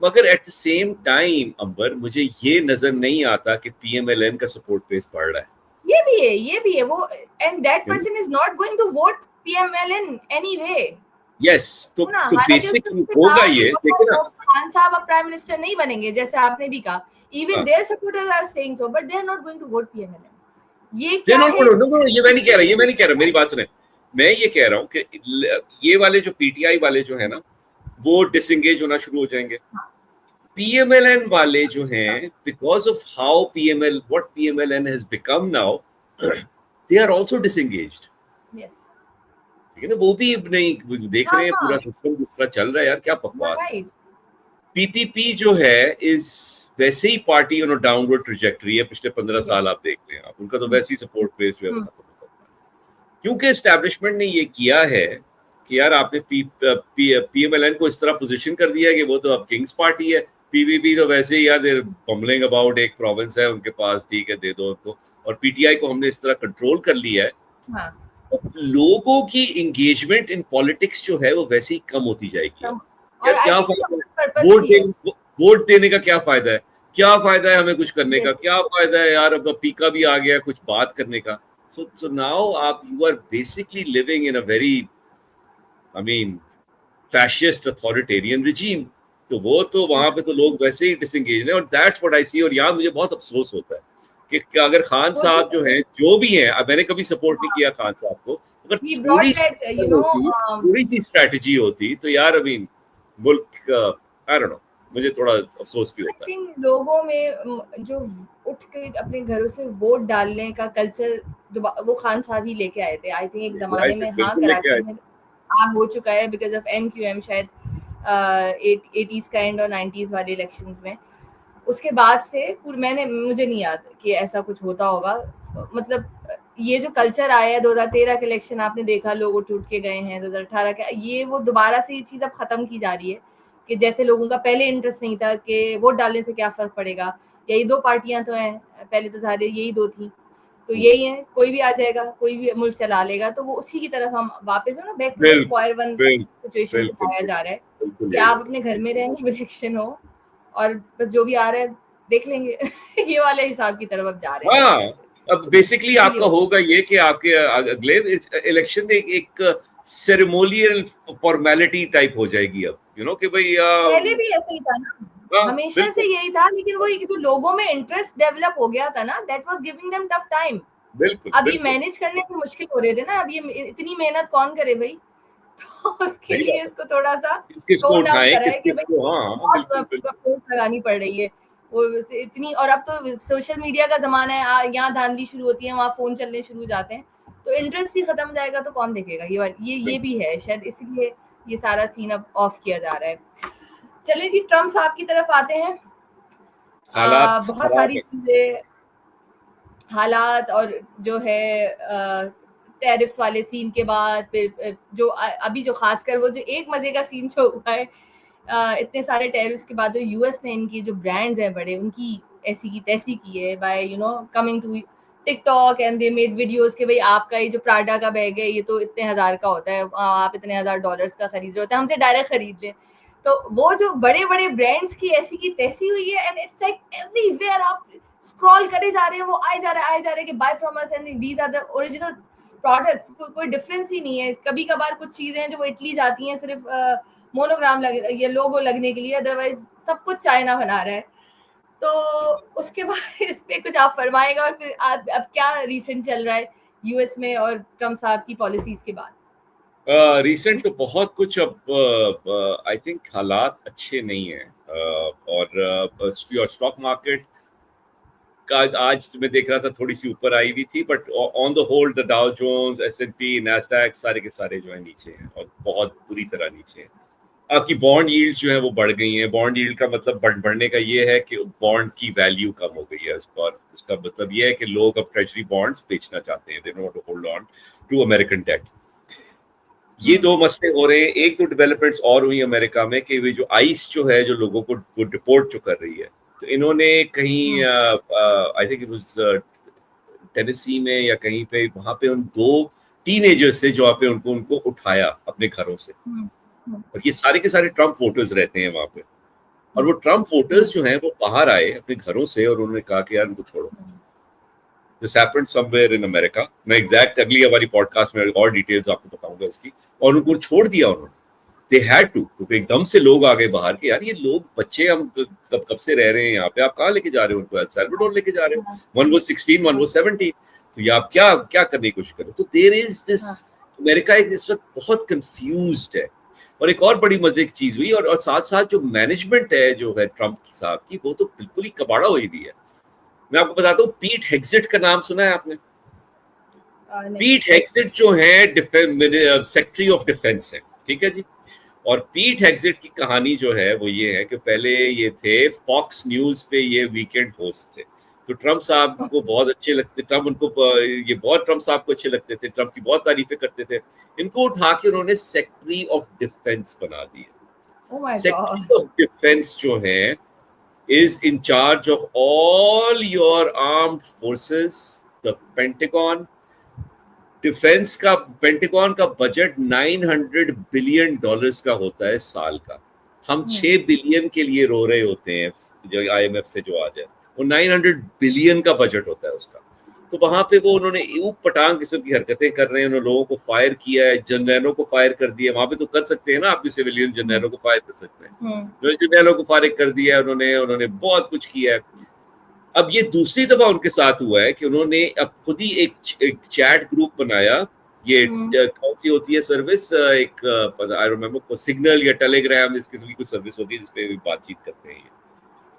[SPEAKER 2] मगर एट द सेम टाइम अंबर मुझे ये नजर नहीं आता कि पीएमएलएन का सपोर्ट बेस बढ़ रहा है।
[SPEAKER 1] ये भी है वो, and that person is not going to vote PMLN anyway.
[SPEAKER 2] Yes, तो बेसिकली होगा ये, देखिए ना
[SPEAKER 1] खान साहब अब प्राइम मिनिस्टर नहीं बनेंगे जैसे आपने भी कहा, even their supporters are saying so, but they are not going to vote PMLN. ये क्या है?
[SPEAKER 2] नो, ये मैं नहीं कह रहा, मेरी बात सुने, मैं ये कह रहा हूँ कि ये वाले जो पीटीआई वाले जो है ना वो डिसएंगेज होना शुरू हो जाएंगे। पीएमएलएन वाले जो हैं, because of how what PMLN has become now, they are also disengaged.
[SPEAKER 1] Yes,
[SPEAKER 2] ठीक है ना, वो भी नहीं देख रहे हैं पूरा सिस्टम जिस तरह चल रहा है, यार क्या बकवास है। पीपीपी जो है इस वैसे ही पार्टी ऑन डाउनवर्ड ट्रैजेक्टरी है, पिछले 15 साल आप देख रहे हैं, आप उनका तो वैसे ही सपोर्ट बेस जो है क्योंकि एस्टैब्लिशमेंट ने ये किया है कि यार आपने पीएमएलएन को इस तरह पोजीशन कर दिया है कि वो तो अब किंग्स पार्टी है, पीपीपी तो वैसे ही यार देयर बम्बलिंग अबाउट, एक प्रोविंस है उनके पास, ठीक है दे दो उनको, और पीटीआई को हमने इस तरह कंट्रोल कर लिया है। तो लोगों की एंगेजमेंट इन पॉलिटिक्स जो है वो वैसे ही कम होती जाएगी। क्या फायदा वोट देने का, क्या फायदा है, क्या फायदा है हमें कुछ करने का, क्या फायदा है यार, अब पीका भी आ गया कुछ बात करने का। So now you are basically living in a very, I mean, fascist authoritarian regime. तो वो तो वहां पे तो लोग वैसे ही डिसएंगेज हैं, और दैट्स व्हाट आई सी। और यहाँ मुझे बहुत अफसोस होता है कि अगर खान साहब जो हैं, जो भी हैं, अब मैंने कभी सपोर्ट नहीं किया खान साहब को, अगर थोड़ी सी स्ट्रेटजी होती तो यार, I mean, मुल्क आई डोंट नो, मुझे थोड़ा अफसोस भी होता है।
[SPEAKER 1] लोगों में जो उठ के अपने घरों से वोट डालने का कल्चर वो खान साहब ही लेके आए थे। आई थिंक एक जमाने में कराची में हो चुका है बिकॉज ऑफ एमक्यूएम, शायद 80s का एंड और 90s वाले इलेक्शंस में। उसके बाद से मुझे नहीं याद कि ऐसा कुछ होता होगा। मतलब ये जो कल्चर आया है 2013 के इलेक्शन आपने देखा, लोग उठ के गए हैं, 2018 का ये वो दोबारा से ये चीज अब खत्म की जा रही है कि जैसे लोगों का पहले इंटरेस्ट नहीं था कि वोट डालने से क्या फर्क पड़ेगा, यही दो पार्टियां तो हैं, पहले तो सारे यही दो थी, तो यही है, कोई भी आ जाएगा, कोई भी मुल्क चला लेगा, तो वो उसी की तरफ हम वापस हो ना, back to square one situation दिखाया जा रहा है कि आप अपने घर में रहेंगे, इलेक्शन हो और बस जो भी आ रहा है देख लेंगे। ये वाले हिसाब की तरफ अब जा रहे हैं।
[SPEAKER 2] अब बेसिकली आपका होगा ये कि आपके अगले इलेक्शन एक सेरेमोनियल फॉर्मेलिटी टाइप हो जाएगी अब, यू नो कि भाई
[SPEAKER 1] पहले भी ऐसे ही था ना, हमेशा से यही था, लेकिन वो जो लोगों में इंटरेस्ट डेवलप हो गया था ना, that was giving them tough time. अब ये मैनेज करने में मुश्किल हो रहे थे ना, अब ये इतनी मेहनत कौन करे भाई, तो उसके लिए इसको थोड़ा सा टोन डाउन करा है कि भाई लगानी पड़ रही है वो इतनी। और अब तो सोशल मीडिया का जमाना है, यहाँ धांधली शुरू होती है, वहाँ फोन चलने शुरू हो जाते हैं, तो इंटरेस्ट ही खत्म हो जाएगा तो कौन देखेगा। ये भी है शायद, इसलिए ये सारा सीन अब ऑफ किया जा रहा है। चलिए जी, ट्रम्प साहब की तरफ आते हैं। बहुत सारी चीजें, हालात और जो है टैरिफ्स वाले सीन के बाद फिर जो अभी जो खासकर वो जो एक मजे का सीन जो हुआ है, इतने सारे टैरिफ्स के बाद जो यूएस ने इनकी जो ब्रांड्स हैं बड़े, उनकी ऐसी की तैसी की है by you know coming to TikTok and they made videos कि भाई आपका ये जो प्राडा का बैग है ये तो इतने हजार का होता है, आप इतने $1000 का खरीद रहे होते हैं, हमसे डायरेक्ट खरीद लें। तो वो जो बड़े बड़े ब्रांड्स की ऐसी की तैसी हुई है, एंड इट्स लाइक एवरीवेयर आप स्क्रॉल करे जा रहे हैं, वो आए जा रहे कि buy from us and these are the original products कोई डिफरेंस ही नहीं है। कभी कभार कुछ चीजें हैं जो वो इटली जाती हैं सिर्फ मोनोग्राम ये लोगो लगने के लिए, अदरवाइज सब कुछ चाइना बना रहा है। तो उसके बाद इस पे कुछ आप फरमाएगा, और फिर अब क्या रिसेंट चल रहा है यूएस में और ट्रम्प साहब की पॉलिसीज के बाद?
[SPEAKER 2] रिसेंट तो बहुत कुछ, अब आई थिंक हालात अच्छे नहीं है, और स्टॉक मार्केट का आज मैं देख रहा था थोड़ी सी ऊपर आई हुई थी, but on the whole the Dow Jones, S and P, Nasdaq सारे के सारे जो है नीचे हैं, और बहुत बुरी तरह नीचे हैं। आपकी बॉन्ड यील्ड्स जो है वो बढ़ गई हैं। बॉन्ड यील्ड का मतलब बढ़ने का ये है कि बॉन्ड की वैल्यू कम हो गई है उसका, और उसका मतलब ये है कि लोग अब ट्रेजरी बॉन्ड्स बेचना चाहते हैं, they don't want to hold on to American debt. ये दो मसले हो रहे हैं। एक तो डेवलपमेंट्स और हुई अमेरिका में कि वे जो आइस जो है जो लोगों को डिपोर्ट जो कर रही है, तो इन्होंने कहीं I think it was Tennessee में या कहीं पे, वहां पे उन 2 टीनेजर्स से जो पे उनको उठाया अपने घरों से, और ये सारे के सारे ट्रम्प वोटर्स रहते हैं वहां पे, और वो ट्रम्प वोटर्स जो हैं वो बाहर आए अपने घरों से और उन्होंने कहा कि यार इनको छोड़ो। This happened somewhere in America. मैं एग्जैक्ट अगली हमारी पॉडकास्ट में और डिटेल्स आपको बताऊंगा इसकी, और उनको छोड़ दिया उन्होंने। They had to, क्योंकि एकदम से लोग आ गए बाहर के, यार ये लोग बच्चे हम कब से रह रहे हैं यहाँ पे, आप कहाँ लेके जा रहे हो उनको? एल सैल्वाडोर लेके जा रहे हो। One was 16, one was 17, तो ये आप क्या क्या करने की कोशिश करें? तो देयर इज दिस, अमेरिका इस वक्त बहुत कंफ्यूज्ड है। और एक और बड़ी मजे की चीज हुई, और साथ साथ जो मैनेजमेंट है जो है ट्रम्प साहब की, वो तो बिल्कुल ही कबाड़ा हुई भी है। मैं आपको बताता हूँ, पीट हेग्सेट का नाम सुना है आपने? पीट हेग्सेट जो है सेक्रेटरी ऑफ डिफेंस है, ठीक है जी। और पीट हेग्सेट की कहानी जो है वो ये है कि पहले ये थे फॉक्स न्यूज पे ये वीकेंड होस्ट थे, तो ट्रम्प साहब को बहुत अच्छे लगते, ट्रम्प साहब को अच्छे लगते थे, ट्रम्प की बहुत तारीफें करते थे। इनको उठा के उन्होंने सेक्रेटरी ऑफ डिफेंस बना दिया। सेक्रेटरी ऑफ डिफेंस जो है is in charge of all your armed forces, the Pentagon. Defence का, पेंटागन का बजट $900 बिलियन का होता है साल का। हम 6 बिलियन के लिए रो रहे होते हैं जो आईएमएफ से जो आ जाए, वो 900 बिलियन का बजट होता है उसका। तो वहां पे वो उन्होंने ऊप पटांग किस्म की हरकतें कर रहे हैं, उन्होंने लोगों को फायर किया है, जनरलों को फायर कर दिया। वहां पे तो कर सकते हैं ना, आप भी सिविलियन जनरलों को फायर कर सकते हैं, जनरलों को फायर कर दिया है उन्होंने बहुत कुछ किया है। अब ये दूसरी दफा उनके साथ हुआ है कि उन्होंने अब खुद ही एक चैट ग्रुप बनाया। ये कौन सी होती है सर्विस, एक आई रिमेम्बर, सिग्नल या टेलीग्राम, इस किस्म की कुछ सर्विस होती है जिसपे बातचीत करते हैं।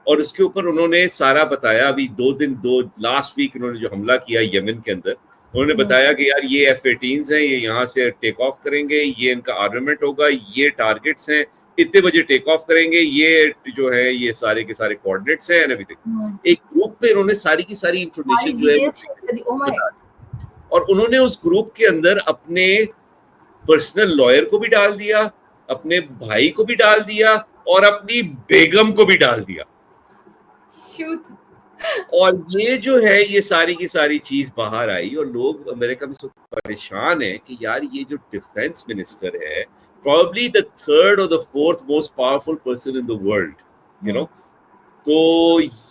[SPEAKER 2] और उसके ऊपर उन्होंने सारा बताया। अभी लास्ट वीक उन्होंने जो हमला किया यमन के अंदर, उन्होंने बताया कि यार ये F-18s हैं, ये यहाँ से टेक ऑफ करेंगे, ये इनका आर्मामेंट होगा, ये टारगेट्स हैं, इतने बजे टेक ऑफ करेंगे, ये जो है ये सारे के सारे कोऑर्डिनेट्स हैं एंड एवरीथिंग। एक ग्रुप पे उन्होंने सारी की सारी इंफॉर्मेशन जो है, और उन्होंने उस ग्रुप के अंदर अपने पर्सनल लॉयर को भी डाल दिया, अपने भाई को भी डाल दिया, और अपनी बेगम को भी डाल दिया। और ये जो है ये सारी की सारी चीज बाहर आई, और लोग अमेरिका में सब परेशान है कि यार ये जो डिफेंस मिनिस्टर है, probably the third or the fourth most powerful person in the world, you know, तो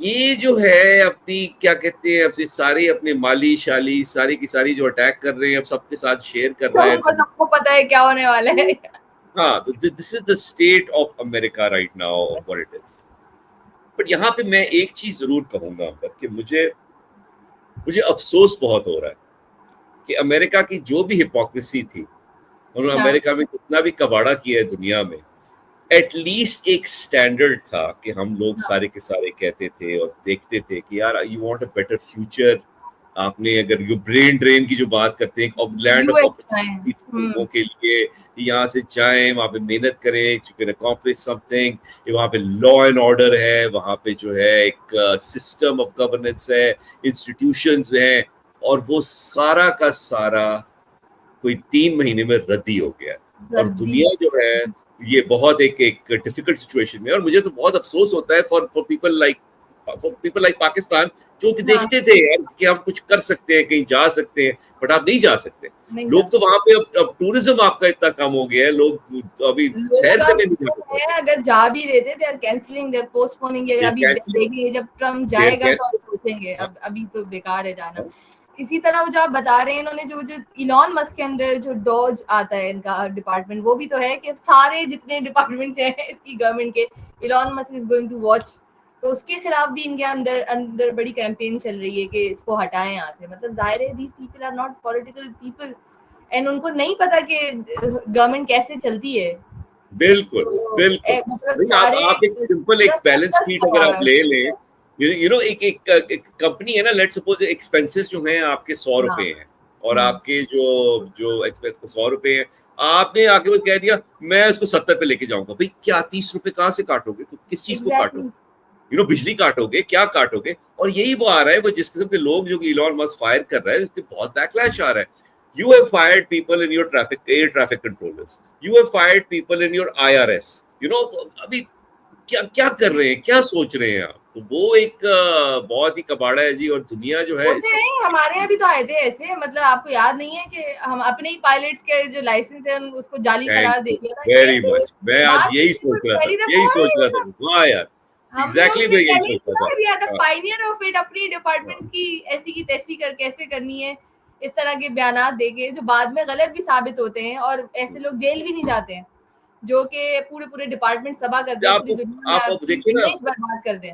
[SPEAKER 2] ये जो है अपनी क्या कहते हैं, अपने सारे अपने माली शाली सारी की सारी जो अटैक कर रहे हैं, अब सबके साथ शेयर कर रहे हैं,
[SPEAKER 1] सबको पता है क्या होने वाला है।
[SPEAKER 2] हाँ, तो this is the state of America right now, what it is. But यहाँ पे मैं एक चीज जरूर कहूंगा कि मुझे अफसोस बहुत हो रहा है कि अमेरिका की जो भी हिपोक्रेसी थी, उन्होंने अमेरिका में कितना भी कबाड़ा किया है दुनिया में, एटलीस्ट एक स्टैंडर्ड था कि हम लोग सारे के सारे कहते थे और देखते थे कि यार you want a better future. आपने अगर यू ब्रेन ड्रेन की जो बात करते हैं, लैंड ऑफ अपॉर्चुनिटी लोगों के लिए, यहाँ से जाएं, वहाँ पे मेहनत करें, यू कैन अकॉम्प्लिश समथिंग, वहाँ पे लॉ एंड ऑर्डर है, वहाँ पे जो है एक सिस्टम ऑफ गवर्नेंस है, इंस्टीट्यूशंस हैं, और वो सारा का सारा कोई 3 महीने में रद्दी हो गया। और दुनिया जो है ये बहुत एक डिफिकल्ट सिचुएशन में, और मुझे तो बहुत अफसोस होता है फॉर पीपल लाइक पाकिस्तान, जो कि देखते थे यार कि हम कुछ कर सकते हैं, कहीं जा सकते हैं, बट आप नहीं जा सकते। लोग तो वहां पे अब टूरिज्म आपका इतना कम हो गया है, लोग अभी सैर करने नहीं जा सकते।
[SPEAKER 1] अगर जा भी रहे थे, they are cancelling, they are postponing. अभी देखेंगे जब ट्रम्प जाएगा तो सोचेंगे, अब अभी तो बेकार है जाना। इसी तरह वो जो आप बता रहे हैं, इन्होंने जो इलॉन मस्क के अंदर जो डॉज आता है इनका डिपार्टमेंट, वो भी तो है कि सारे जितने डिपार्टमेंट्स हैं इसकी गवर्नमेंट के, Elon Musk is going to watch, तो उसके खिलाफ भी इनके अंदर अंदर बड़ी कैंपेन चल रही है कि इसको हटाएं यहाँ से। मतलब जाहिर है these people are not political people and उनको नहीं पता कि गवर्नमेंट कैसे चलती है।
[SPEAKER 2] बिल्कुल
[SPEAKER 1] तो
[SPEAKER 2] बिल्कुल।
[SPEAKER 1] मतलब
[SPEAKER 2] नहीं,
[SPEAKER 1] सारे
[SPEAKER 2] आप एक सिंपल एक बैलेंस शीट अगर आप ले लें, यू नो एक कंपनी है ना, लेट सपोज एक्सपेंसेस जो हैं आपके 100 रुपए हैं और आपके जो जो एक्सपेंस 100 रुपए हैं, आपने आके वो कह दिया मैं उसको 70 पे लेके जाऊंगा, भाई क्या 30 रुपए कहाँ से काटोगे, तो किस चीज को काटोगे, यू नो बिजली काटोगे, क्या काटोगे। और यही वो आ रहा है, वो जिस किस्म के लोग जो इलॉन मस्क फायर कर रहा है उसके बहुत बैकलैश आ रहा है। You have fired people in your air traffic controllers. You have fired people in your IRS. You know, तो अभी क्या क्या कर रहे हैं, क्या सोच रहे हैं आप, तो वो एक बहुत ही कबाड़ा है जी। और दुनिया जो है
[SPEAKER 1] होते हैं, हमारे यहाँ भी तो आए थे ऐसे, मतलब आपको याद नहीं है कि हम अपने ही पायलट्स के जो लाइसेंस है उसको जाली करार दे दिया था
[SPEAKER 2] वेरी
[SPEAKER 1] ऐसे।
[SPEAKER 2] मच, मैं आज यही सोच रहा था, यही सोच रहा था। वाह यार,
[SPEAKER 1] हम लोग
[SPEAKER 2] एग्जैक्टली मैं यही सोच रहा था।
[SPEAKER 1] पायनियर ऑफ इट, अपनी डिपार्टमेंट्स की ऐसी की तैसी कर कैसे करनी है, इस तरह के बयानात देके जो बाद में गलत भी साबित होते हैं, और ऐसे लोग जेल भी नहीं जाते हैं जो कि पूरे पूरे डिपार्टमेंट सभा कर दें, पूरी दुनिया में
[SPEAKER 2] आप
[SPEAKER 1] आपकी
[SPEAKER 2] देखिए ना,
[SPEAKER 1] इमेज बर्बाद कर दें।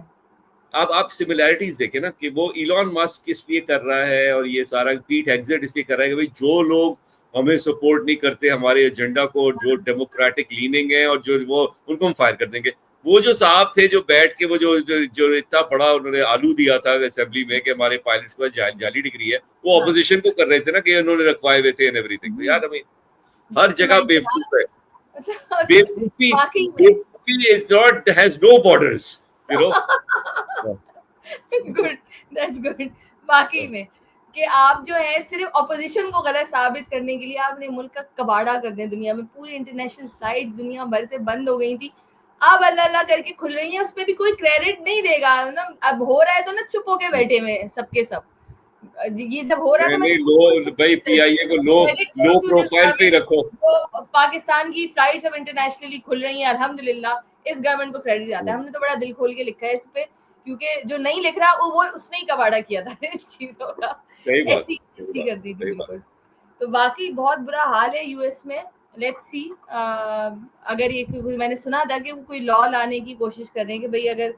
[SPEAKER 2] आप सिमिलैरिटीज देखें ना कि वो इलॉन मस्क इसलिए कर रहा है और ये सारा पीट हेग्सेट इसलिए कर रहा है कि भाई जो लोग हमें सपोर्ट नहीं करते हमारे एजेंडा को, जो डेमोक्रेटिक लीनिंग है और जो वो, उनको हम फायर कर देंगे। वो जो साहब थे जो बैठ के वो जो इतना बड़ा उन्होंने आलू दिया था असेंबली में कि हमारे पायलट्स के पास जाली डिग्री है, वो ऑपोजिशन को कर रहे थे ना कि उन्होंने रखवाए हुए थे एंड एवरीथिंग। तो यार हमें हर जगह बेवकूफ है, बेवकूफी, बेवकूफी is not has no borders, you know.
[SPEAKER 1] Good, that's good. वाकई में कि आप जो है सिर्फ ऑपोजिशन को गलत साबित करने के लिए आपने मुल्क का कबाड़ा कर दिया दुनिया में। पूरी इंटरनेशनल फ्लाइट्स दुनिया भर से बंद हो गई थी, अब अल्लाह अल्लाह करके खुल रही है, उसपे भी कोई क्रेडिट नहीं देगा ना। अब हो रहा है तो ना चुप होके बैठे हुए सबके सब, ये जब हो रहा है तो
[SPEAKER 2] नहीं लो भाई, पीआईए को लो प्रोफाइल पे रखो।
[SPEAKER 1] तो पाकिस्तान की फ्लाइट्स अब इंटरनेशनली खुल रही हैं अल्हम्दुलिल्लाह, इस गवर्नमेंट को क्रेडिट जाता है। हमने तो बड़ा दिल खोल के लिखा है इस पे, क्योंकि जो नहीं लिख रहा वो उसने ही कबाड़ा किया था इन चीजों का, ऐसी कर दी थी बिल्कुल। तो बाकी बहुत बुरा हाल है यूएस में। लेट्स सी, अगर ये मैंने सुना था कि वो कोई लॉ लाने की कोशिश कर रहे हैं कि भाई अगर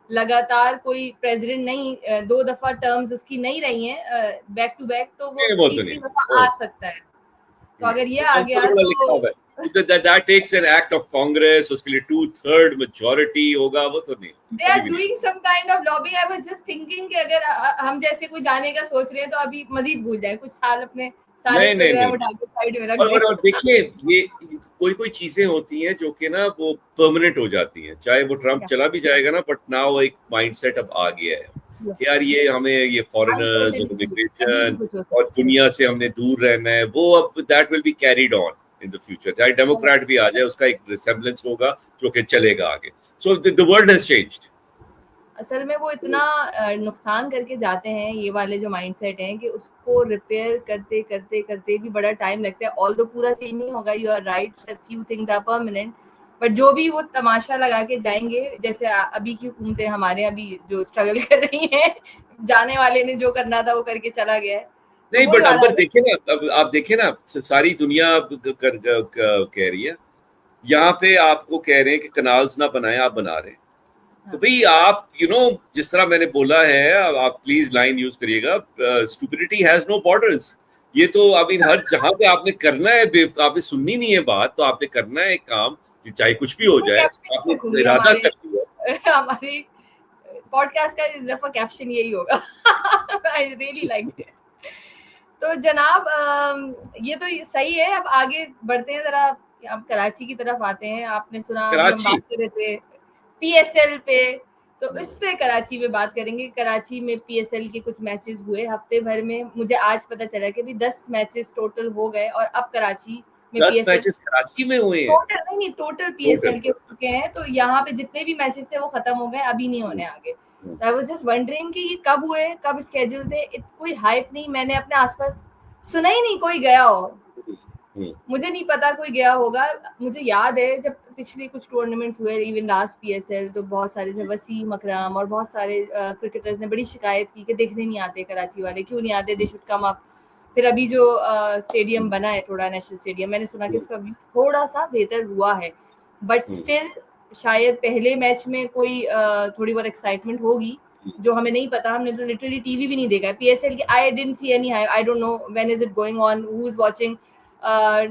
[SPEAKER 1] लगातार कोई प्रेसिडेंट नहीं, 2 दफा टर्म्स उसकी नहीं रही हैं बैक टू बैक, तो वो तीसरी दफा आ सकता है। तो अगर ये आ गया तो
[SPEAKER 2] that takes an act of Congress, उसके लिए 2/3 majority होगा, वो तो नहीं।
[SPEAKER 1] They are doing some kind of lobbying. I was just thinking कि अगर हम जैसे कोई जाने का सोच रहे हैं तो अभी मजीद भूल जाए, कुछ साल अपने सारे प्रोग्राम उठा के साइड में रख दें।
[SPEAKER 2] और देखिए ये कोई चीजें होती हैं जो कि ना वो परमानेंट हो जाती हैं, चाहे वो ट्रम्प चला भी जाएगा ना, बट नाउ एक माइंडसेट अब आ गया है यार, ये हमें ये फॉरेनर्स और इमिग्रेशन और दुनिया से हमने दूर रहना है, वो अब that will be carried on in the future. चाहे डेमोक्रेट भी आ जाए उसका एक रिसेम्बलेंस होगा जो कि चलेगा आगे। So the world has changed.
[SPEAKER 1] असल में वो इतना नुकसान करके जाते हैं ये वाले जो माइंडसेट हैं कि उसको रिपेयर करते करते करते भी बड़ा टाइम लगता है। ऑल्दो पूरा चेंज नहीं होगा, you are right, few things are permanent, but जो भी वो तमाशा लगा के जाएंगे, जैसे अभी की हुकूमतें हमारे अभी जो स्ट्रगल कर रही हैं, जाने वाले ने जो करना था वो करके चला गया है।
[SPEAKER 2] नहीं बट अब देखिए ना, अब आप देखिए ना, सारी दुनिया कह रही है, यहाँ पे आपको कह रहे हैं कि कनाल्स ना बनाएं, आप बना रहे हैं। तो भाई आप जिस तरह मैंने बोला है, आप प्लीज लाइन यूज करिएगा, स्टूपिडिटी हैज नो बॉर्डर्स। ये तो अभी हर जहां पे आपने करना है, आपने सुननी नहीं है बात, तो आपने करना है एक काम, चाहे कुछ भी हो जाए, आपने इरादा कर लिया।
[SPEAKER 1] हमारी पॉडकास्ट का इस दफा कैप्शन यही होगा। I really like it. तो जनाब ये तो सही है, अब आगे बढ़ते हैं जरा, अब कराची की तरफ आते हैं। आपने सुना हम बात कर रहे थे पीएसएल पे, तो इस पे कराची में बात करेंगे। कराची में पीएसएल के कुछ मैचेस हुए हफ्ते भर में, मुझे आज पता चला कि भी 10 मैचेस टोटल हो गए, और अब कराची में
[SPEAKER 2] 10 मैचेस कराची में हुए हैं,
[SPEAKER 1] टोटल पीएसएल के हो चुके हैं। तो यहाँ पे जितने भी मैचेस थे वो खत्म हो गए, अभी नहीं होने आगे। आई वाज जस्ट वंडरिंग कि ये कब हुए, कब स्केड्यूल थे, कोई हाइप नहीं, मैंने अपने आसपास सुना ही नहीं कोई गया हो। मुझे नहीं पता कोई गया होगा। मुझे याद है जब पिछले कुछ टूर्नामेंट्स हुए, इवन लास्ट PSL, तो बहुत सारे जैसे वसीम अकरम और बहुत सारे क्रिकेटर्स ने बड़ी शिकायत की कि देखने नहीं आते कराची वाले, क्यों नहीं आते, दे शुड कम अप। फिर अभी जो स्टेडियम बना है थोड़ा, नेशनल स्टेडियम, मैंने सुना कि उसका व्यू थोड़ा सा बेहतर हुआ है, बट स्टिल शायद पहले मैच में कोई थोड़ी बहुत एक्साइटमेंट होगी जो हमें नहीं पता। हमने तो लिटरली टीवी भी नहीं देखा है PSL की। I didn't see any, I don't know when is it going on, who is watching.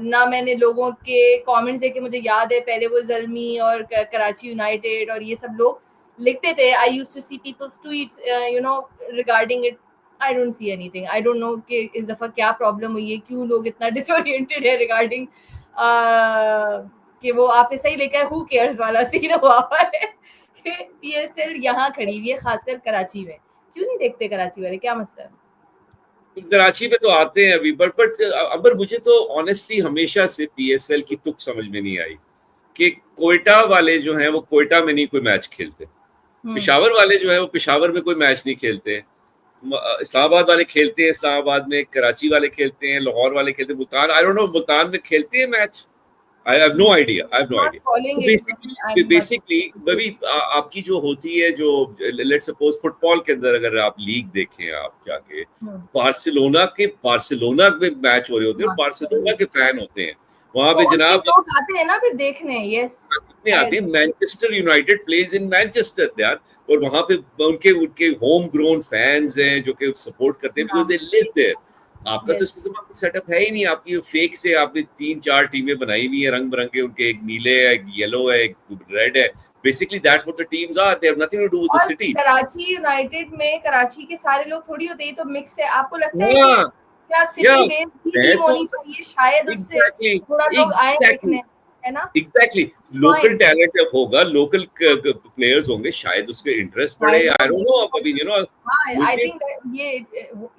[SPEAKER 1] ना मैंने लोगों के कमेंट्स देखे। मुझे याद है पहले वो ज़ल्मी और कराची यूनाइटेड और ये सब लोग लिखते थे, I used to see people's tweets you know regarding it. I don't see anything. I don't know कि इस दफा क्या प्रॉब्लम हुई है, क्यों लोग इतना डिसोरिएंटेड है रिगार्डिंग कि वो आपने सही लिखा है, हु केयर्स वाला सीन हुआ है कि PSL यहाँ खड़ी हुई है, खासकर कराची में। क्यों नहीं देखते कराची वाले, क्या मसला है?
[SPEAKER 2] कराची में तो आते हैं अभी, बट अबर मुझे तो ऑनेस्टली हमेशा से PSL की तुक समझ में नहीं आई कि कोयटा वाले जो हैं वो कोयटा में नहीं कोई मैच खेलते, पेशावर वाले जो है वो पेशावर में कोई मैच नहीं खेलते, इस्लामाबाद वाले खेलते हैं इस्लामाबाद में, कराची वाले खेलते हैं, लाहौर वाले खेलते हैं, मुल्तान आई डोंट नो मुल्तान में खेलते हैं match. I have no idea. I have no idea. तो बेसिकली बभी आपकी जो होती है, जो लेट्स सपोज फुटबॉल के अंदर अगर आप लीग देखें, आप जाके बार्सिलोना में मैच हो रहे होते हैं, बार्सिलोना के फैन होते हैं वहां पे जनाब,
[SPEAKER 1] लोग आते हैं ना फिर देखने। यस,
[SPEAKER 2] आते हैं। Manchester United plays in Manchester यार, और वहां पे उनके उनके होम ग्रोन फैंस हैं जो कि सपोर्ट करते हैं, बिकॉज़ दे लिव देयर। आपका तो इसके समय सेटअप है ही नहीं। आपकी फेक से आपने 3-4 टीमें बनाई हुई है रंग बिरंगे, उनके एक नीले है, एक येलो है, एक रेड है। Basically that's what the teams are, they have nothing to do with the city.
[SPEAKER 1] Karachi United में कराची के सारे लोग थोड़ी होते हैं, तो मिक्स है। आपको लगता है कि क्या सिटी बेस्ड टीम होनी चाहिए शायद, उससे थोड़ा लोग आए देखने, है ना?
[SPEAKER 2] एग्जैक्टली लोकल टैलेंट जब होगा, लोकल प्लेयर्स होंगे, शायद उसके इंटरेस्ट बढ़े। आई डोंट नो, अभी यू नो,
[SPEAKER 1] आई थिंक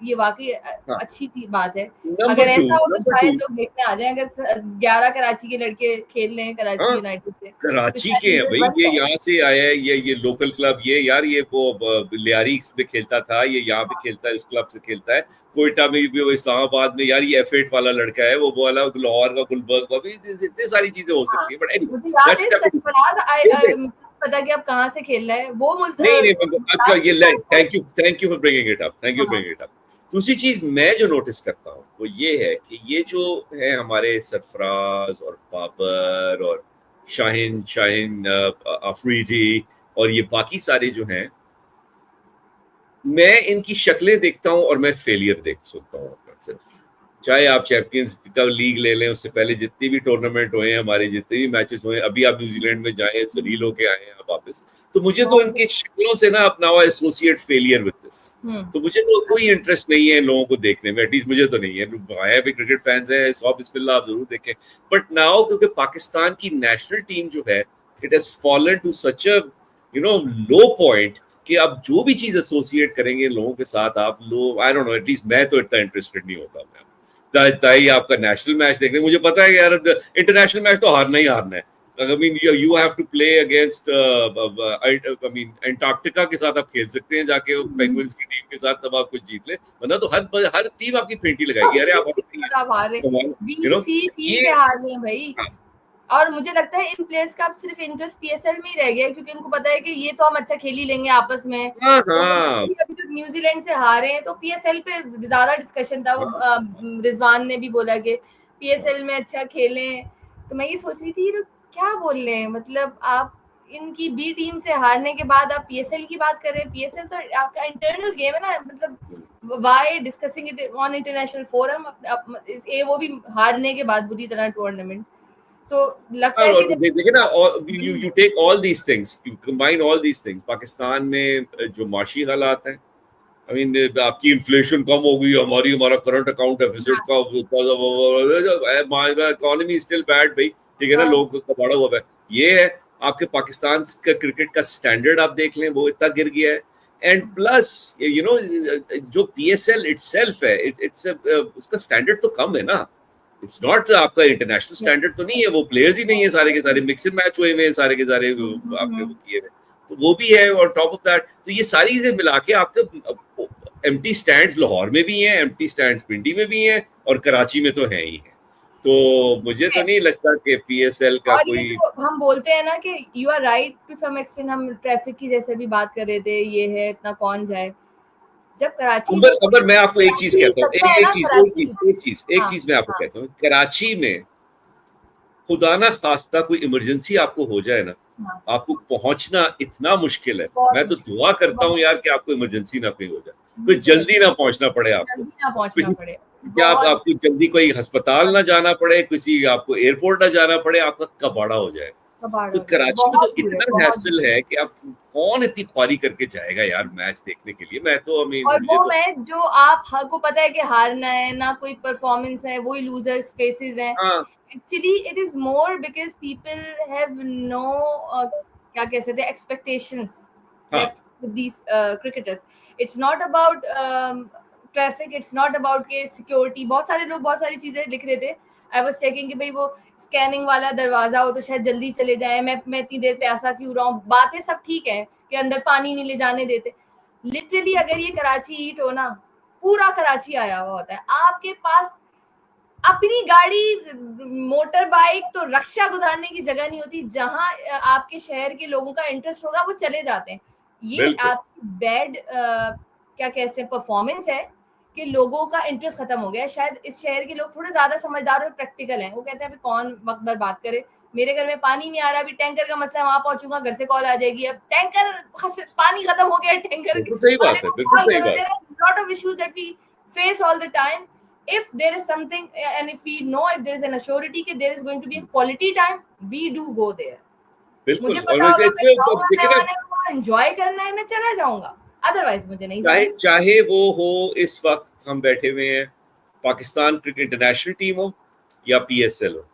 [SPEAKER 1] ये वाकई अच्छी बात है। अगर ऐसा हो तो शायद लोग देखने आ जाएं। अगर 11 कराची के लड़के खेल रहे हैं कराची यूनाइटेड से,
[SPEAKER 2] कराची के हैं भाई, ये यहाँ से आया है, ये लोकल क्लब, ये यार ये वो लियारी में खेलता था, ये यहाँ पे खेलता है, इस क्लब से खेलता है। कोयटा में भी, वो इस्लामाबाद में, यार ये F8 वाला लड़का है, वो वाला लाहौर का गुलबर्ग, अभी इतनी सारी चीजें हो सकती है। बट
[SPEAKER 1] पता कि आप कहाँ से खेल रहे हैं वो
[SPEAKER 2] नहीं, thank you for bringing it up. दूसरी चीज मैं जो नोटिस करता हूँ वो ये है कि ये जो है हमारे सरफराज और बाबर और शाहीन अफरीदी और ये बाकी सारे जो हैं, मैं इनकी शक्लें देखता हूँ और मैं फेलियर देख सकता हूँ सिर्फ। चाहे आप चैंपियंस का लीग ले लें, उससे पहले जितनी भी टूर्नामेंट हुए हैं हमारे, जितने भी मैचेस हुए, अभी आप न्यूजीलैंड में जाएं, जलील होके आए हैं वापस, तो मुझे तो इनके शक्लों से ना अपना एसोसिएट फेलियर विद दिस। तो मुझे तो कोई इंटरेस्ट नहीं है इन लोगों को देखने में, एटलीस्ट मुझे तो नहीं है। आया भी क्रिकेट फैंस है, सौ बिस्मिल्लाह आप जरूर देखें, बट नाउ क्योंकि पाकिस्तान की नेशनल टीम जो है, it has fallen to such a low point कि आप जो भी चीज एसोसिएट करेंगे लोगों के साथ, आप लोग, आई डोंट नो, एटलीस्ट मैं तो इतना इंटरेस्टेड नहीं होता। मैं ताई आपका नेशनल मैच देखने, मुझे पता है यार इंटरनेशनल मैच तो हारना ही हारना है। I mean, you have to play against I mean Antarctica के साथ आप खेल सकते हैं जाके पेंगुइन्स की टीम के साथ, तब आप कुछ जीत ले, वरना तो हर टीम आपकी फेंटी लगाएगी। अरे आप
[SPEAKER 1] से हार रहे हैं भाई। और मुझे लगता है इन प्लेयर्स का अब सिर्फ इंटरेस्ट PSL में ही रह गया है, क्योंकि इनको पता है कि ये तो हम अच्छा खेल ही लेंगे आपस में। तो अभी न्यूजीलैंड से हारे हैं तो PSL पे ज्यादा डिस्कशन था। वो रिजवान ने भी बोला कि PSL में अच्छा खेलें। तो मैं ये सोच रही थी क्या बोल रहे हैं, मतलब आप इनकी बी टीम से हारने के बाद आप PSL की बात कर रहे हैं। PSL तो आपका इंटरनल गेम है ना, मतलब why discussing it on international forum, वो भी हारने के बाद बुरी तरह टूर्नामेंट। तो लगता है कि
[SPEAKER 2] देखिए ना, you take all these things, you combine all these things। Pakistan में जो माशी हालात हैं, I mean, आपकी इन्फ्लेशन कम हो गई, हमारा करंट अकाउंट डेफिसिट का इकोनॉमी स्टिल बैड भाई, ठीक है ना, लोग का बड़ा हुआ है। ये है आपके पाकिस्तान का क्रिकेट का स्टैंडर्ड, आप देख लें वो इतना गिर गया है। एंड प्लस जो PSL इटसेल्फ है, इट्स उसका स्टैंडर्ड तो कम है ना। इट्स नॉट आपका इंटरनेशनल स्टैंडर्ड तो नहीं है, वो प्लेयर्स ही नहीं है, सारे के सारे मिक्सड मैच हुए हैं, सारे के सारे आपने वो किए हैं, तो वो भी है। और टॉप ऑफ दैट तो ये सारी चीजें मिला के आपके एम्प्टी स्टैंड्स लाहौर में भी हैं, एम्प्टी स्टैंड्स पिंडी में भी हैं, और कराची में तो है ही है। तो मुझे तो नहीं लगता कि PSL का
[SPEAKER 1] और
[SPEAKER 2] कोई,
[SPEAKER 1] ये तो हम बोलते हैं ना कि you are right to some extent, हम ट्रैफिक की जैसे भी बात कर रहे थे, ये है इतना कौन जाए, जब कराची में
[SPEAKER 2] अबर मैं आपको एक चीज कहता हूँ,
[SPEAKER 1] सकता है ना कराची।
[SPEAKER 2] एक चीज मैं आपको कहता हूँ, कराची में खुदा ना खास्ता कोई इमरजेंसी आपको हो जाए ना, आपको पहुंचना इतना मुश्किल है। मैं तो दुआ करता हूँ यार कि आपको इमरजेंसी ना कोई हो जाए, कोई जल्दी ना पहुंचना पड़े आपको,
[SPEAKER 1] जल्दी ना पहुंचना पड़े,
[SPEAKER 2] क्या आपको जल्दी कोई अस्पताल ना जाना पड़े, किसी आपको एयरपोर्ट ना जाना पड़े, आपका कबाड़ा हो जाए। तो कराची में तो इतना हैसल है कि आप कौन इतनी ख्वारी करके जाएगा यार मैच देखने के लिए। मैं तो
[SPEAKER 1] और वो मैच जो आपको पता है कि हारना है, ना कोई परफॉर्मेंस है, वही लूजर्स फेसेस हैं। Actually it is more because people have no क्या कह सकते हैं expectations left with these cricketers. It's not about traffic, it's not about के security. बहुत सारे लोग बहुत सारी चीजें लिख रहे थे। I was checking कि भाई वो स्कैनिंग वाला दरवाजा हो तो शायद जल्दी चले जाए, मैं इतनी देर प्यासा क्यों रहा हूँ, बातें सब ठीक है कि अंदर पानी नहीं ले जाने देते। लिटरली अगर ये कराची हीट हो ना, पूरा कराची आया हुआ होता है, आपके पास अपनी गाड़ी मोटर बाइक तो रक्षा गुजारने की जगह नहीं होती। जहां आपके शहर के लोगों का इंटरेस्ट होगा वो चले जाते हैं। ये आपकी बैड क्या कहते हैं परफॉर्मेंस है कि लोगों का इंटरेस्ट खत्म हो गया। शायद इस शहर के लोग थोड़े ज्यादा समझदार और प्रैक्टिकल हैं। वो कहते हैं अभी कौन वक्त भर बात करे, मेरे घर में पानी नहीं आ रहा, अभी टैंकर का मसला है, वहां पहुंचूंगा घर से कॉल आ जाएगी, अब टैंकर पानी खत्म हो गया, टैंकर
[SPEAKER 2] सही बात है, बिल्कुल सही बात है।
[SPEAKER 1] Lot of issues that we face all the time. If there is something and if we know if there is an assurity कि there is going to be a quality time, we do go there. मुझे पता होगा enjoy करना है, मैं चला जाऊंगा, otherwise मुझे नहीं।
[SPEAKER 2] चाहे वो हो इस वक्त हम बैठे हुए हैं पाकिस्तान क्रिकेट इंटरनेशनल टीम हो या PSL हो,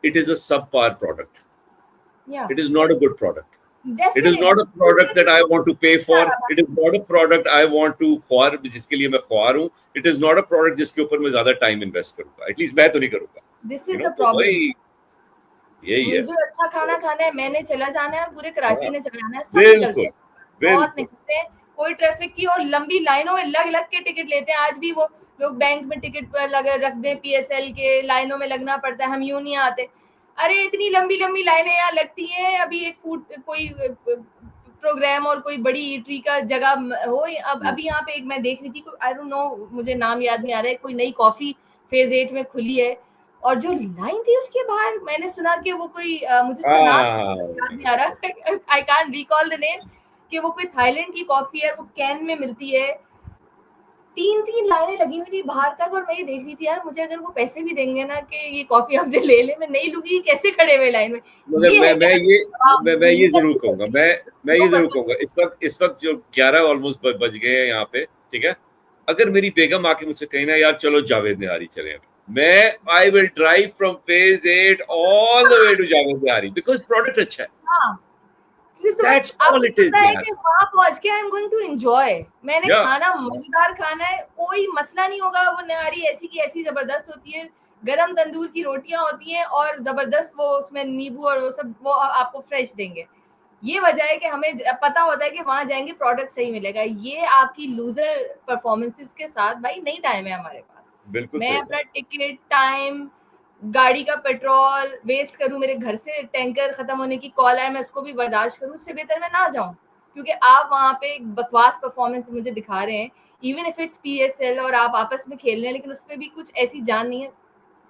[SPEAKER 2] it is a subpar product. It is not a good product. Definitely. It is not a product that I want to pay for. It is not a product I want to ख्वार जिसके लिए मैं ख्वार हूँ. It is not a product जिसके ऊपर मैं ज्यादा time invest करूंगा. At least मैं तो नहीं करूंगा.
[SPEAKER 1] This is the problem.
[SPEAKER 2] यही है.
[SPEAKER 1] मुझे अच्छा खाना खाना है, मैंने चला जाना है, पूरे कराची ने चला जाना है, सब निकलते हैं, बहुत निकलते हैं, कोई ट्रैफिक की और लंबी लाइनों में लग लग के टिकट लेते हैं। आज भी वो लोग बैंक में टिकट पर रख दे, PSL के लाइनों में लगना पड़ता है, हम यूं नहीं आते। अरे इतनी लंबी लंबी लाइनें यहाँ लगती हैं। अभी एक फूड कोई प्रोग्राम और कोई बड़ी ईटरी का जगह हो, अब अभी यहाँ पे एक मैं देख रही थी, आई डोंट नो, मुझे नाम याद नहीं आ रहा है, कोई नई कॉफी फेज 8 में खुली है और जो लाइन थी उसके बाहर मैंने सुना कि वो कोई मुझे उसका नाम याद नहीं आ रहा, I can't recall the name, कि वो कोई थाईलैंड की कॉफी है, वो कैन में मिलती है। 3 लाइनें लगी हुई थी बाहर तक और मैं ये देख रही थी यार, मुझे अगर वो पैसे भी देंगे ना कि ये कॉफी हमसे ले ले, मैं नहीं लूंगी, कैसे खड़े हुए लाइन में।
[SPEAKER 2] मैं ये जरूर कहूंगा, मैं ये जरूर कहूंगा, इस वक्त जो 11 ऑलमोस्ट बज गए हैं यहाँ पे, ठीक है, अगर मेरी बेगम आके मुझसे कही ना यार चलो जावेद निहारी चले, मैं I will drive from phase 8 all the way to Javed nihari because product अच्छा है। That's all it is, यार।
[SPEAKER 1] वहाँ पहुँच के I'm going to enjoy, मैंने खाना मजेदार खाना है, कोई मसला नहीं होगा। वो निहारी ऐसी की ऐसी जबरदस्त होती है, गरम तंदूर की रोटियां होती हैं और जबरदस्त वो उसमें नींबू और वो सब वो आपको फ्रेश देंगे। ये वजह है कि हमें पता होता है कि वहां जाएंगे प्रोडक्ट सही मिलेगा। ये आपकी लूजर परफॉर्मेंसेस के साथ भाई नहीं टाइम है हमारे पास।
[SPEAKER 2] बिल्कुल
[SPEAKER 1] मैं अपना टिकट, टाइम, गाड़ी का पेट्रोल वेस्ट करूं, मेरे घर से टैंकर खत्म होने की कॉल आए मैं उसको भी बर्दाश्त करूं, उससे बेहतर मैं ना जाऊं, क्योंकि आप वहां पे एक बकवास परफॉर्मेंस मुझे दिखा रहे हैं, इवन इफ इट्स PSL और आप आपस में खेल रहे हैं, लेकिन उसमें भी कुछ ऐसी जान नहीं है।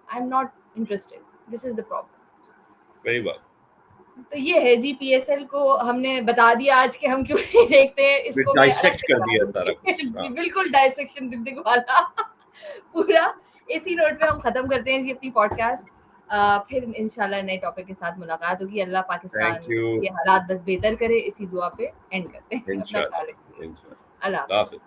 [SPEAKER 1] I am not interested, this is the problem.
[SPEAKER 2] सही बात।
[SPEAKER 1] तो ये है जी, PSL को हमने बता दिया आज के हम क्यों नहीं देखते हैं इसको,
[SPEAKER 2] डाइसेक्ट कर दिया सारा।
[SPEAKER 1] बिल्कुल डाइसेक्शन दिख वाला पूरा। इसी नोट पे हम खत्म करते हैं जी अपनी पॉडकास्ट। फिर इंशाल्लाह नए टॉपिक के साथ मुलाकात होगी। अल्लाह पाकिस्तान के हालात बस बेहतर करे, इसी दुआ पे एंड करते हैं।
[SPEAKER 2] इंशाल्लाह।
[SPEAKER 1] अल्लाह हाफ़िज़।